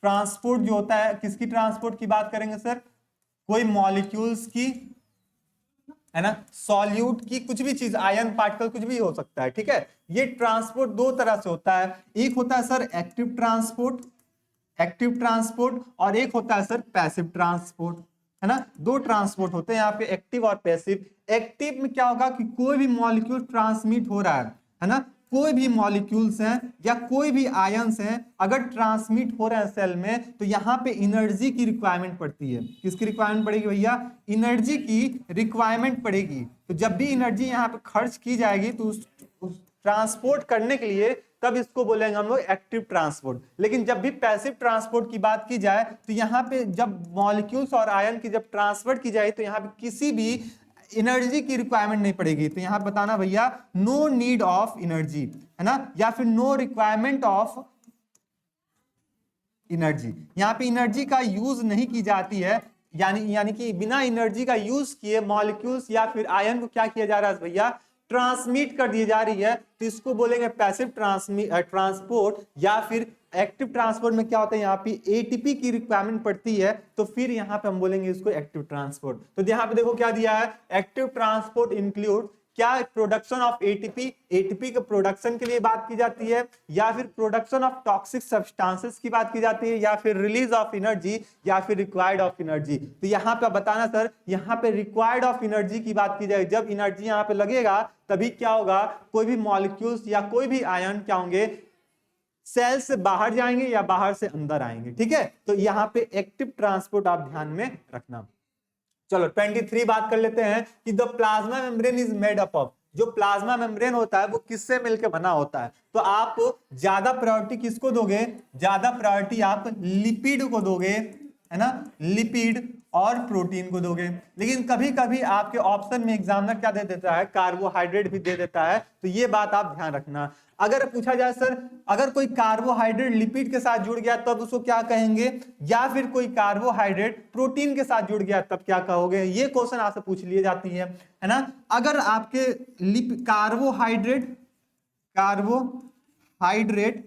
ट्रांसपोर्ट जो होता है, किसकी ट्रांसपोर्ट की बात करेंगे सर? कोई मॉलिक्यूल्स की, है ना, सॉल्यूट की, कुछ भी चीज, आयन पार्टिकल कुछ भी हो सकता है, ठीक है। ये ट्रांसपोर्ट दो तरह से होता है, एक होता है sir active transport, active transport, और एक होता है सर पैसिव ट्रांसपोर्ट, है ना। दो ट्रांसपोर्ट होते हैं यहाँ पे, एक्टिव और पैसिव। एक्टिव में क्या होगा कि कोई भी मॉलिक्यूल ट्रांसमिट हो रहा है ना, कोई भी मॉलिक्यूल्स हैं या कोई भी आयंस हैं अगर ट्रांसमिट हो रहे हैं सेल में, तो यहाँ पे एनर्जी की रिक्वायरमेंट पड़ती है। किसकी रिक्वायरमेंट पड़ेगी भैया? एनर्जी की रिक्वायरमेंट पड़ेगी। तो जब भी एनर्जी यहाँ पे खर्च की जाएगी तो उस ट्रांसपोर्ट करने के लिए, तब इसको बोलेंगे हम लोग एक्टिव ट्रांसपोर्ट। लेकिन जब भी पैसिव ट्रांसपोर्ट की बात की जाए तो यहाँ पे जब मॉलिक्यूल्स और आयन की जब ट्रांसफर की जाए तो यहाँ पे किसी भी एनर्जी की रिक्वायरमेंट नहीं पड़ेगी। तो यहाँ बताना भैया नो नीड ऑफ एनर्जी, है ना, या फिर नो रिक्वायरमेंट ऑफ एनर्जी। यहाँ पे एनर्जी का यूज नहीं की जाती है, यानी कि बिना एनर्जी का यूज किए मॉलिक्यूल्स या फिर आयन को क्या किया जा रहा है भैया? ट्रांसमिट कर दी जा रही है। तो इसको बोलेंगे पैसिव ट्रांसपोर्ट। या फिर एक्टिव ट्रांसपोर्ट में क्या होता है? यहाँ पे एटीपी की रिक्वायरमेंट पड़ती है, तो फिर यहाँ पे हम बोलेंगे इसको एक्टिव ट्रांसपोर्ट। तो यहाँ पे देखो क्या दिया है, एक्टिव ट्रांसपोर्ट इंक्लूड क्या? प्रोडक्शन ऑफ एटीपी, एटीपी के प्रोडक्शन के लिए बात की जाती है, या फिर प्रोडक्शन ऑफ टॉक्सिक सब्सटेंसेस की बात की जाती है, या फिर रिलीज ऑफ एनर्जी, या फिर रिक्वायर्ड ऑफ एनर्जी। तो यहाँ पे बताना सर, यहाँ पे रिक्वायर्ड ऑफ एनर्जी की बात की जाए, जब एनर्जी यहाँ पे लगेगा तभी क्या होगा? कोई भी मॉलिक्यूल्स या कोई भी आयन क्या होंगे? सेल से बाहर जाएंगे या बाहर से अंदर आएंगे, ठीक है। तो यहाँ पे एक्टिव ट्रांसपोर्ट आप ध्यान में रखना। चलो 23 बात कर लेते हैं कि the plasma membrane is made up of. जो प्लाज्मा मेम्ब्रेन होता है वो किससे मिलकर बना होता है? तो आप ज्यादा प्रायोरिटी किसको दोगे? ज्यादा प्रायोरिटी आप लिपिड को दोगे, है ना, लिपिड और प्रोटीन को दोगे। लेकिन कभी कभी आपके ऑप्शन में एग्जामिनर क्या दे देता है? कार्बोहाइड्रेट भी दे देता है। तो ये बात आप ध्यान रखना। अगर पूछा जाए सर अगर कोई कार्बोहाइड्रेट लिपिड के साथ जुड़ गया तब उसको क्या कहेंगे, या फिर कोई कार्बोहाइड्रेट प्रोटीन के साथ जुड़ गया तब क्या कहोगे? ये क्वेश्चन आपसे पूछ लिए जाती है ना। अगर आपके कार्बोहाइड्रेट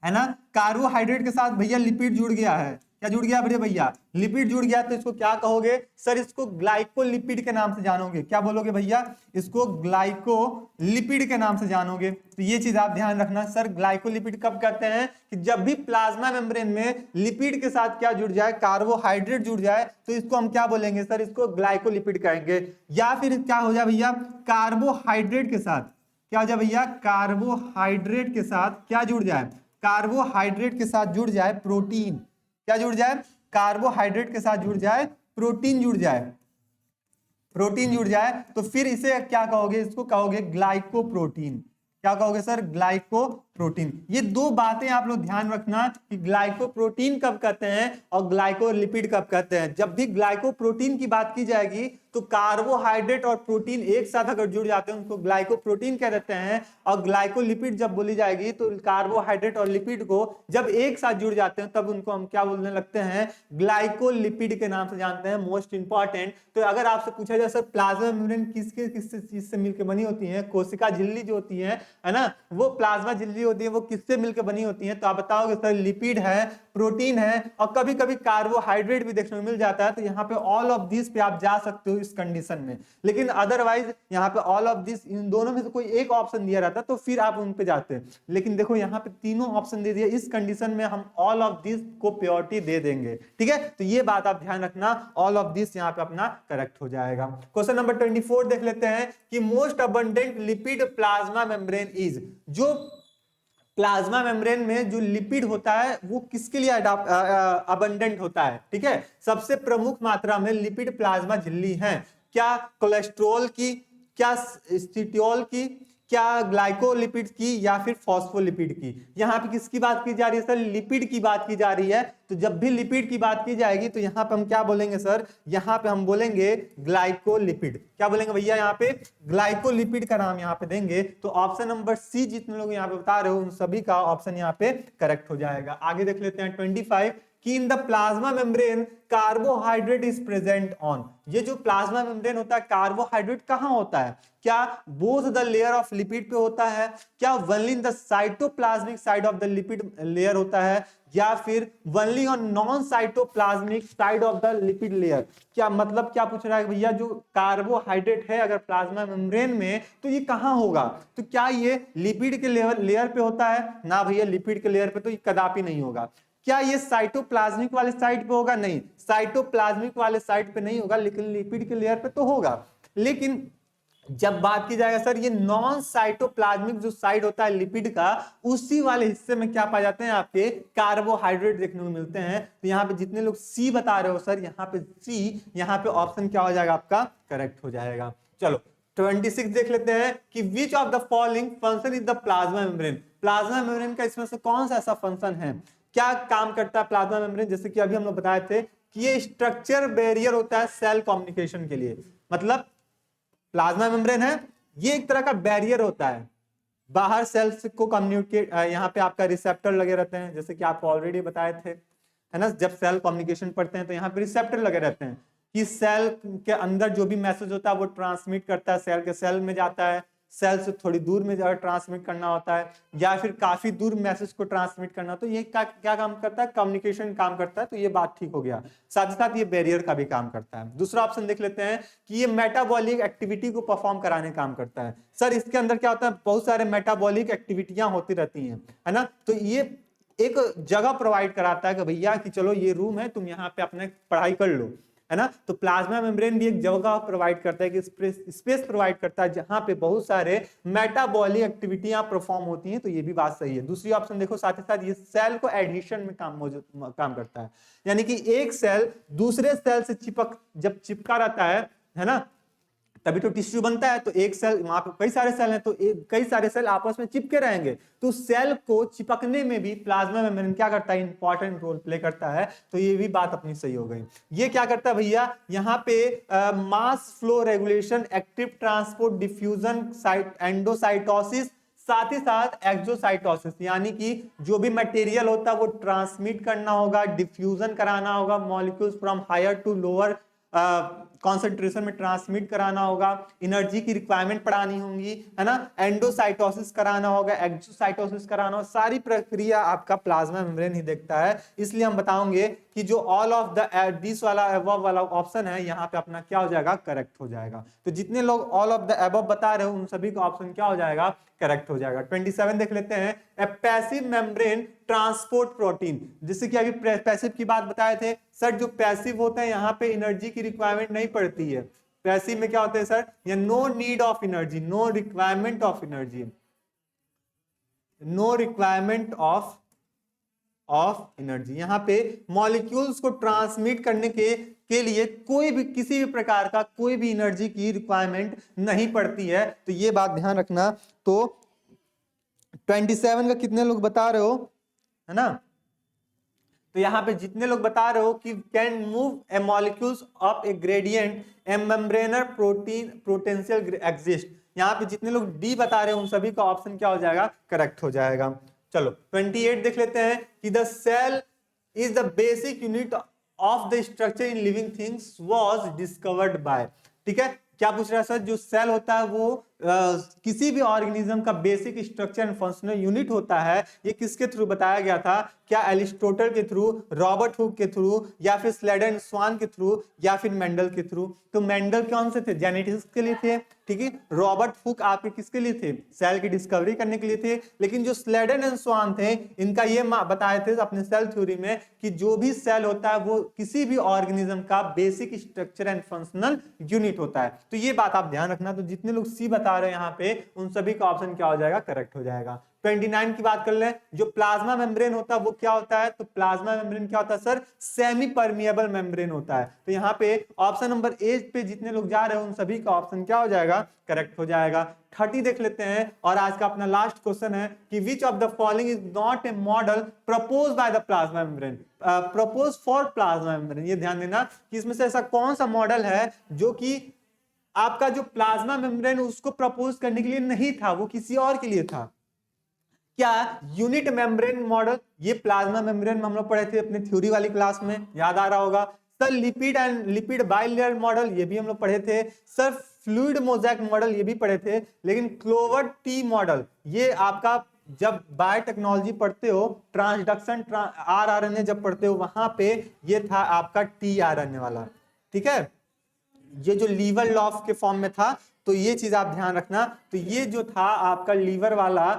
है ना, कार्बोहाइड्रेट के साथ भैया लिपिड जुड़ गया है, क्या जुड़ गया बड़े भैया? लिपिड जुड़ गया, तो इसको क्या कहोगे सर? इसको ग्लाइकोलिपिड के नाम से जानोगे। क्या बोलोगे भैया? इसको ग्लाइकोलिपिड के नाम से जानोगे। तो ये चीज आप ध्यान रखना सर, ग्लाइकोलिपिड कब कहते हैं? कि जब भी प्लाज्मा मेम्ब्रेन में लिपिड के साथ क्या जुड़ जाए? कार्बोहाइड्रेट जुड़ जाए, तो इसको हम क्या बोलेंगे सर? इसको ग्लाइकोलिपिड कहेंगे। या फिर क्या हो जाए भैया? कार्बोहाइड्रेट के साथ क्या हो जाए भैया? कार्बोहाइड्रेट के साथ क्या जुड़ जाए? कार्बोहाइड्रेट के साथ जुड़ जाए प्रोटीन। क्या जुड़ जाए? कार्बोहाइड्रेट के साथ जुड़ जाए प्रोटीन जुड़ जाए, प्रोटीन जुड़ जाए तो फिर इसे क्या कहोगे, इसको कहोगे ग्लाइकोप्रोटीन। क्या कहोगे सर, ग्लाइकोप्रोटीन। ये दो बातें आप लोग ध्यान रखना कि ग्लाइकोप्रोटीन कब कहते हैं और ग्लाइकोलिपिड कब कहते हैं। जब भी ग्लाइकोप्रोटीन की बात की जाएगी तो कार्बोहाइड्रेट और प्रोटीन एक साथ अगर जुड़ जाते हैं उनको ग्लाइकोप्रोटीन कह देते हैं, और ग्लाइकोलिपिड जब बोली जाएगी तो कार्बोहाइड्रेट और लिपिड को जब एक साथ जुड़ जाते हैं तब उनको हम क्या बोलने लगते हैं, ग्लाइकोलिपिड के नाम से जानते हैं। मोस्ट इंपॉर्टेंट, तो अगर आपसे पूछा जाए सर प्लाज्मा मेम्ब्रेन किसके किस चीज से मिलकर बनी होती है, कोशिका झिल्ली जो होती है ना, वो प्लाज्मा झिल्ली होती है, वो किससे मिलकर बनी होती है, तो आप बताओगे सर लिपिड है, प्रोटीन है, और कभी कभी कार्बोहाइड्रेट भी देखने को मिल जाता है। तो यहाँ पे ऑल ऑफ दिस पे आप जा सकते हो इस कंडीशन में, लेकिन अदरवाइज यहाँ पे ऑल ऑफ दिस, इन दोनों में से कोई एक ऑप्शन दिया रहता तो फिर आप उन पे जाते हैं। लेकिन देखो यहाँ पे तीनों ऑप्शन दे दिए, इस कंडीशन में हम ऑल ऑफ दिस को प्योरिटी दे देंगे। ठीक है, तो ये बात आप ध्यान रखना, ऑल ऑफ दिस यहाँ पे अपना करेक्ट हो जाएगा। क्वेश्चन नंबर 24 देख लेते हैं कि most abundant lipid plasma membrane is, जो प्लाज्मा मेम्ब्रेन में जो लिपिड होता है वो किसके लिए अबंडेंट होता है। ठीक है, सबसे प्रमुख मात्रा में लिपिड प्लाज्मा झिल्ली है, क्या कोलेस्ट्रॉल की, क्या स्टिटियोल की, क्या ग्लाइकोलिपिड की, या फिर फॉस्फोलिपिड की। यहाँ पे किसकी बात की जा रही है सर, लिपिड की बात की जा रही है। तो जब भी लिपिड की बात की जाएगी तो यहाँ पे हम क्या बोलेंगे सर, यहाँ पे हम बोलेंगे ग्लाइकोलिपिड। क्या बोलेंगे भैया, यहाँ पे ग्लाइकोलिपिड का नाम यहाँ पे देंगे। तो ऑप्शन नंबर सी जितने लोग यहाँ पे बता रहे हो उन सभी का ऑप्शन यहाँ पे करेक्ट हो जाएगा। आगे देख लेते हैं 25 कि in the plasma membrane carbohydrate is present on. ये जो प्लाज्मा मेम्ब्रेन होता है कार्बोहाइड्रेट कहां होता है, क्या both the layer of lipid पे होता है, क्या only in the cytoplasmic side of the lipid layer होता है, या फिर only on non cytoplasmic side of the lipid layer. क्या मतलब क्या पूछ रहा है भैया, जो कार्बोहाइड्रेट है अगर प्लाज्मा मेम्ब्रेन में तो ये कहां होगा, तो क्या ये लिपिड के लेयर पे होता है ना भैया, लिपिड के लेयर पे तो ये कदापि नहीं होगा। क्या ये साइटोप्लाज्मिक वाले साइड पे होगा, नहीं, साइटोप्लाज्मिक वाले साइड पे नहीं होगा, लेकिन लिपिड के लेयर पे तो होगा। लेकिन जब बात की जाएगा सर ये नॉन साइटोप्लाज्मिक जो साइड होता है लिपिड का, उसी वाले हिस्से में क्या पाए जाते हैं, आपके कार्बोहाइड्रेट देखने को मिलते हैं। तो यहाँ पे जितने लोग सी बता रहे हो सर, यहाँ पे सी, यहाँ पे ऑप्शन क्या हो जाएगा आपका, करेक्ट हो जाएगा। चलो 26 देख लेते हैं कि which of the following function is the plasma membrane. Plasma membrane का इसमें से कौन सा ऐसा फंक्शन है, क्या काम करता है प्लाज्मा मेम्ब्रेन। जैसे कि अभी हम लोग बताए थे कि ये स्ट्रक्चर बैरियर होता है सेल कम्युनिकेशन के लिए। मतलब प्लाज्मा मेम्ब्रेन है, ये एक तरह का बैरियर होता है, बाहर सेल्स को कम्युनिकेट, यहाँ पे आपका रिसेप्टर लगे रहते हैं, जैसे कि आपको ऑलरेडी बताए थे, है ना। जब सेल कम्युनिकेशन पढ़ते हैं तो यहाँ पे रिसेप्टर लगे रहते हैं कि सेल के अंदर जो भी मैसेज होता है वो ट्रांसमिट करता है, सेल के सेल में जाता है, सेल से थोड़ी दूर में जाकर ट्रांसमिट करना होता है, या फिर काफी दूर मैसेज को ट्रांसमिट करना। तो ये क्या काम करता है, कम्युनिकेशन काम करता है। तो ये बात ठीक हो गया, साथ ही साथ ये बैरियर का भी काम करता है। दूसरा ऑप्शन देख लेते हैं कि ये मेटाबॉलिक एक्टिविटी को परफॉर्म कराने काम करता है। सर इसके अंदर क्या होता है, बहुत सारे मेटाबॉलिक एक्टिविटियां होती रहती हैं, है ना। तो ये एक जगह प्रोवाइड कराता है कि भैया कि चलो ये रूम है, तुम यहाँ पे अपने पढ़ाई कर लो, है ना। तो प्लाज्मा मेम्ब्रेन भी एक जगह प्रोवाइड करता है कि स्पेस प्रोवाइड करता है जहां पे बहुत सारे मेटाबॉलिक एक्टिविटियां परफॉर्म होती हैं। तो ये भी बात सही है। दूसरी ऑप्शन देखो, साथ ही साथ ये सेल को एडिशन में काम करता है, यानी कि एक सेल दूसरे सेल से जब चिपका रहता है ना, तभी तो टिश्यू बनता है। तो एक सेल, वहां पे कई सारे सेल हैं तो कई सारे सेल आपस में चिपके रहेंगे, तो सेल को चिपकने में भी प्लाज्मा मेम्ब्रेन क्या करता है, इंपॉर्टेंट रोल प्ले करता है। तो ये भी बात अपनी सही हो गई। ये क्या करता है भैया, यहाँ पे mass flow regulation, active transport, diffusion, endocytosis, साथ ही साथ एक्सोसाइटोसिस, यानी कि जो भी मटेरियल होता है वो ट्रांसमिट करना होगा, डिफ्यूजन कराना होगा, molecules from higher to lower concentration में ट्रांसमिट कराना होगा, एनर्जी की रिक्वायरमेंट पढ़ानी होगी, है ना, एंडोसाइटोसिस कराना होगा, एक्सोसाइटोसिस कराना होगा। सारी प्रक्रिया आपका प्लाज्मा मेम्ब्रेन ही देखता है। इसलिए हम बताओगे कि जो ऑल ऑफ द दिस वाला अबव वाला ऑप्शन है यहाँ पे अपना क्या हो जाएगा, करेक्ट हो जाएगा। तो जितने लोग ऑल ऑफ द अबव बता रहे हो उन सभी का ऑप्शन क्या हो जाएगा, करेक्ट हो जाएगा। 27 देख लेते हैं, ए पैसिव मेम्ब्रेन ट्रांसपोर्ट प्रोटीन। जैसे कि अभी पैसिव की बात बताए थे सर, जो पैसिव होता है यहाँ पे एनर्जी की रिक्वायरमेंट नहीं पड़ती है। पैसिव में क्या होता है सर, ये no need of energy, no requirement of energy, no requirement of energy. यहाँ पे मॉलिक्यूल्स को ट्रांसमिट करने के के लिए कोई भी किसी भी प्रकार का कोई भी एनर्जी की रिक्वायरमेंट नहीं पड़ती है। तो ये बात ध्यान रखना। तो 27 का कितने लोग बता रहे हो, है ना? तो यहाँ पे जितने लोग बता रहे हो कि can move a molecules of a gradient a membrane protein potential exist, यहाँ पे जितने लोग डी बता रहे हो उन सभी का ऑप्शन क्या हो जाएगा, करेक्ट हो जाएगा। चलो 28 देख लेते हैं कि the cell is the basic unit of the structure in living things was discovered by. ठीक है, क्या पूछ रहा है सर? जो सेल होता है वो किसी भी ऑर्गेनिज्म का basic structure and functional unit होता है, ये किसके थ्रू बताया गया था? क्या एरिस्टोटल के थ्रू, रॉबर्ट हुक के थ्रू, या फिर स्लेडन स्वान के थ्रू, या फिर मेंडल के थ्रू? तो मेंडल कौन से थे? जेनेटिक्स के लिए थे, ठीक है। रॉबर्ट हुक आपके किसके लिए थे? सेल की डिस्कवरी करने के लिए थे। लेकिन जो स्लेडन एंड स्वान थे, इनका ये बताए थे अपने सेल थ्योरी में कि जो भी सेल होता है वो किसी भी ऑर्गेनिज्म का basic structure and functional unit होता है। तो ये बात आप ध्यान रखना। तो जितने लोग सी बता रहे हैं यहाँ पे, उन सभी का ऑप्शन क्या हो जाएगा, करेक्ट हो जाएगा। 29 की बात कर ले, जो प्लाज्मा मेम्ब्रेन होता है वो क्या होता है? तो प्लाज्मा मेम्ब्रेन क्या होता है सर? सेमी परमिएबल मेम्ब्रेन होता है। तो यहाँ पे ऑप्शन नंबर ए पे जितने लोग जा रहे हैं उन सभी का ऑप्शन क्या हो जाएगा, करेक्ट हो जाएगा। 30 देख लेते हैं और आज का अपना लास्ट क्वेश्चन है कि which of the following is not a model propose by the plasma membrane, propose for plasma membrane. ये ध्यान देना कि इसमें से ऐसा कौन सा मॉडल है जो कि आपका जो प्लाज्मा मेम्ब्रेन उसको प्रपोज करने के लिए नहीं था, वो किसी और के लिए था। क्या यूनिट मेम्ब्रेन मॉडल, ये प्लाज्मा मेम्ब्रेन में हम लोग पढ़े थे अपने थ्योरी वाली क्लास में, याद आ रहा होगा sir. Lipid and lipid bilayer model, ये भी हम लोग पढ़े थे सर। फ्लूइड मोज़ेक मॉडल, ये भी पढ़े थे। लेकिन क्लोवर टी मॉडल, ये आपका जब बायोटेक्नोलॉजी पढ़ते हो, ट्रांसडक्शन आरएनए जब पढ़ते हो, वहां पे ये था आपका टीआरएनए वाला। ठीक है, ये जो लीवर लॉफ के फॉर्म में था, तो ये चीज आप ध्यान रखना। तो ये जो था आपका लीवर वाला,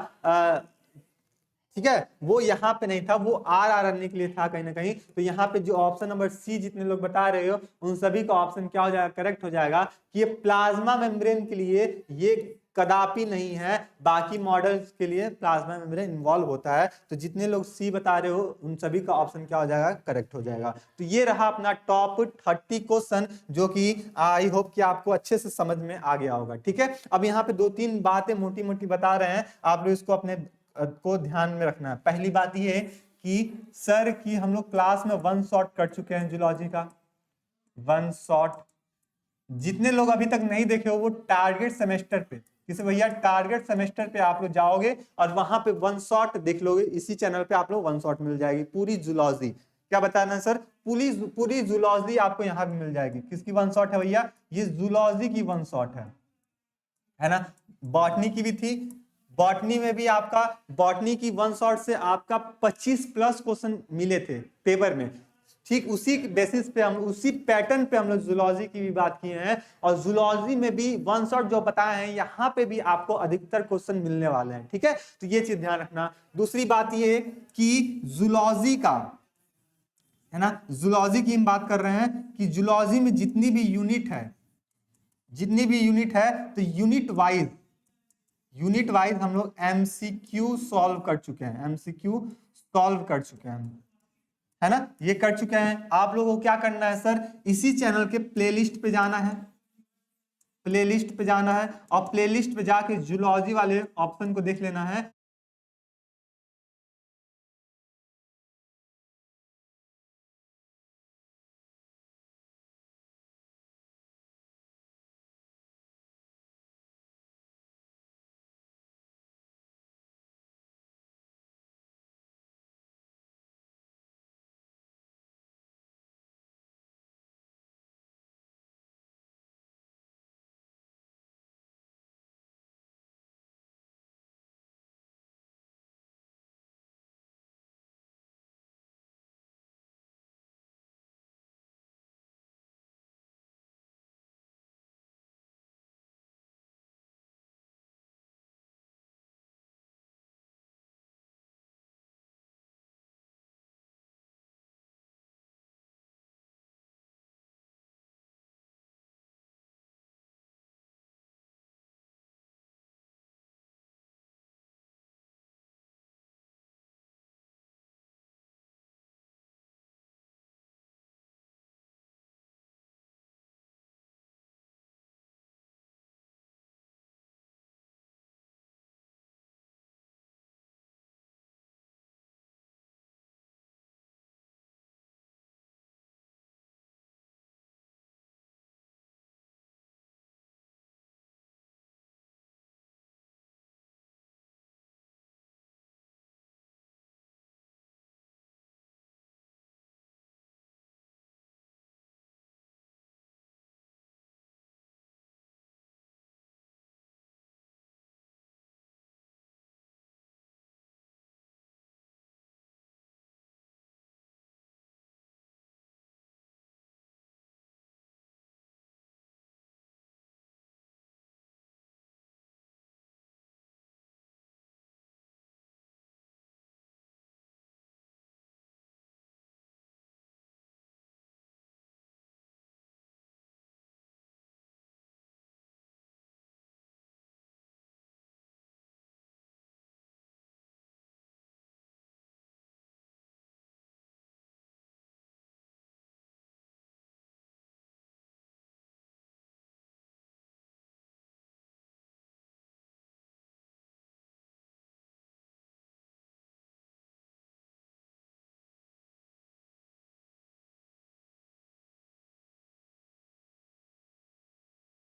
ठीक है, वो यहाँ पे नहीं था, वो आरएनए के लिए था कहीं ना कहीं। तो यहाँ पे जो ऑप्शन नंबर सी जितने लोग बता रहे हो उन सभी का ऑप्शन क्या हो जाएगा, करेक्ट हो जाएगा कि ये प्लाज्मा मेम्ब्रेन के लिए ये कदापि नहीं है, बाकी मॉडल्स के लिए प्लाज्मा मेम्ब्रेन इन्वॉल्व होता है। तो जितने लोग सी बता रहे हो उन सभी का ऑप्शन क्या हो जाएगा, करेक्ट हो जाएगा। तो ये रहा अपना टॉप 30 क्वेश्चन, जो कि आई होप कि आपको अच्छे से समझ में आ गया होगा। ठीक है, अब यहाँ पे 2-3 बातें मोटी मोटी बता रहे हैं, आप लोग इसको अपने को ध्यान में रखना है। पहली बात ये कि सर कि हम लोग क्लास में 1 शॉट कर चुके हैं जूलॉजी का, 1 शॉट। जितने लोग अभी तक नहीं देखे हो वो टारगेट सेमेस्टर पे, किसी भैया टारगेट सेमेस्टर पे आप लोग जाओगे और वहां पे 1 शॉट देख लोगे। इसी चैनल पे आप लोग 1 शॉट मिल जाएगी, पूरी जूलॉजी। क्या बताना है सर? पूरी जूलॉजी आपको यहाँ भी मिल जाएगी। किसकी 1 शॉट है भैया? ये जूलॉजी की 1 शॉट है ना। बॉटनी की भी थी, बॉटनी में भी आपका, बॉटनी की 1 शॉट से आपका 25+ क्वेश्चन मिले थे पेपर में। ठीक उसी बेसिस पे हम, उसी पैटर्न पे हम लोग जूलॉजी की भी बात किए हैं, और जूलॉजी में भी 1 शॉट जो बताए हैं यहाँ पे भी आपको अधिकतर क्वेश्चन मिलने वाले हैं। ठीक है, तो ये चीज ध्यान रखना। दूसरी बात ये कि जूलॉजी का, है ना, जूलॉजी की हम बात कर रहे हैं कि जूलॉजी में जितनी भी यूनिट है, तो यूनिट वाइज हम लोग एमसीक्यू सॉल्व कर चुके हैं, है ना, ये कर चुके हैं। आप लोगों को क्या करना है सर? इसी चैनल के प्लेलिस्ट पे जाना है, और प्लेलिस्ट पे जाके जूलॉजी वाले ऑप्शन को देख लेना है।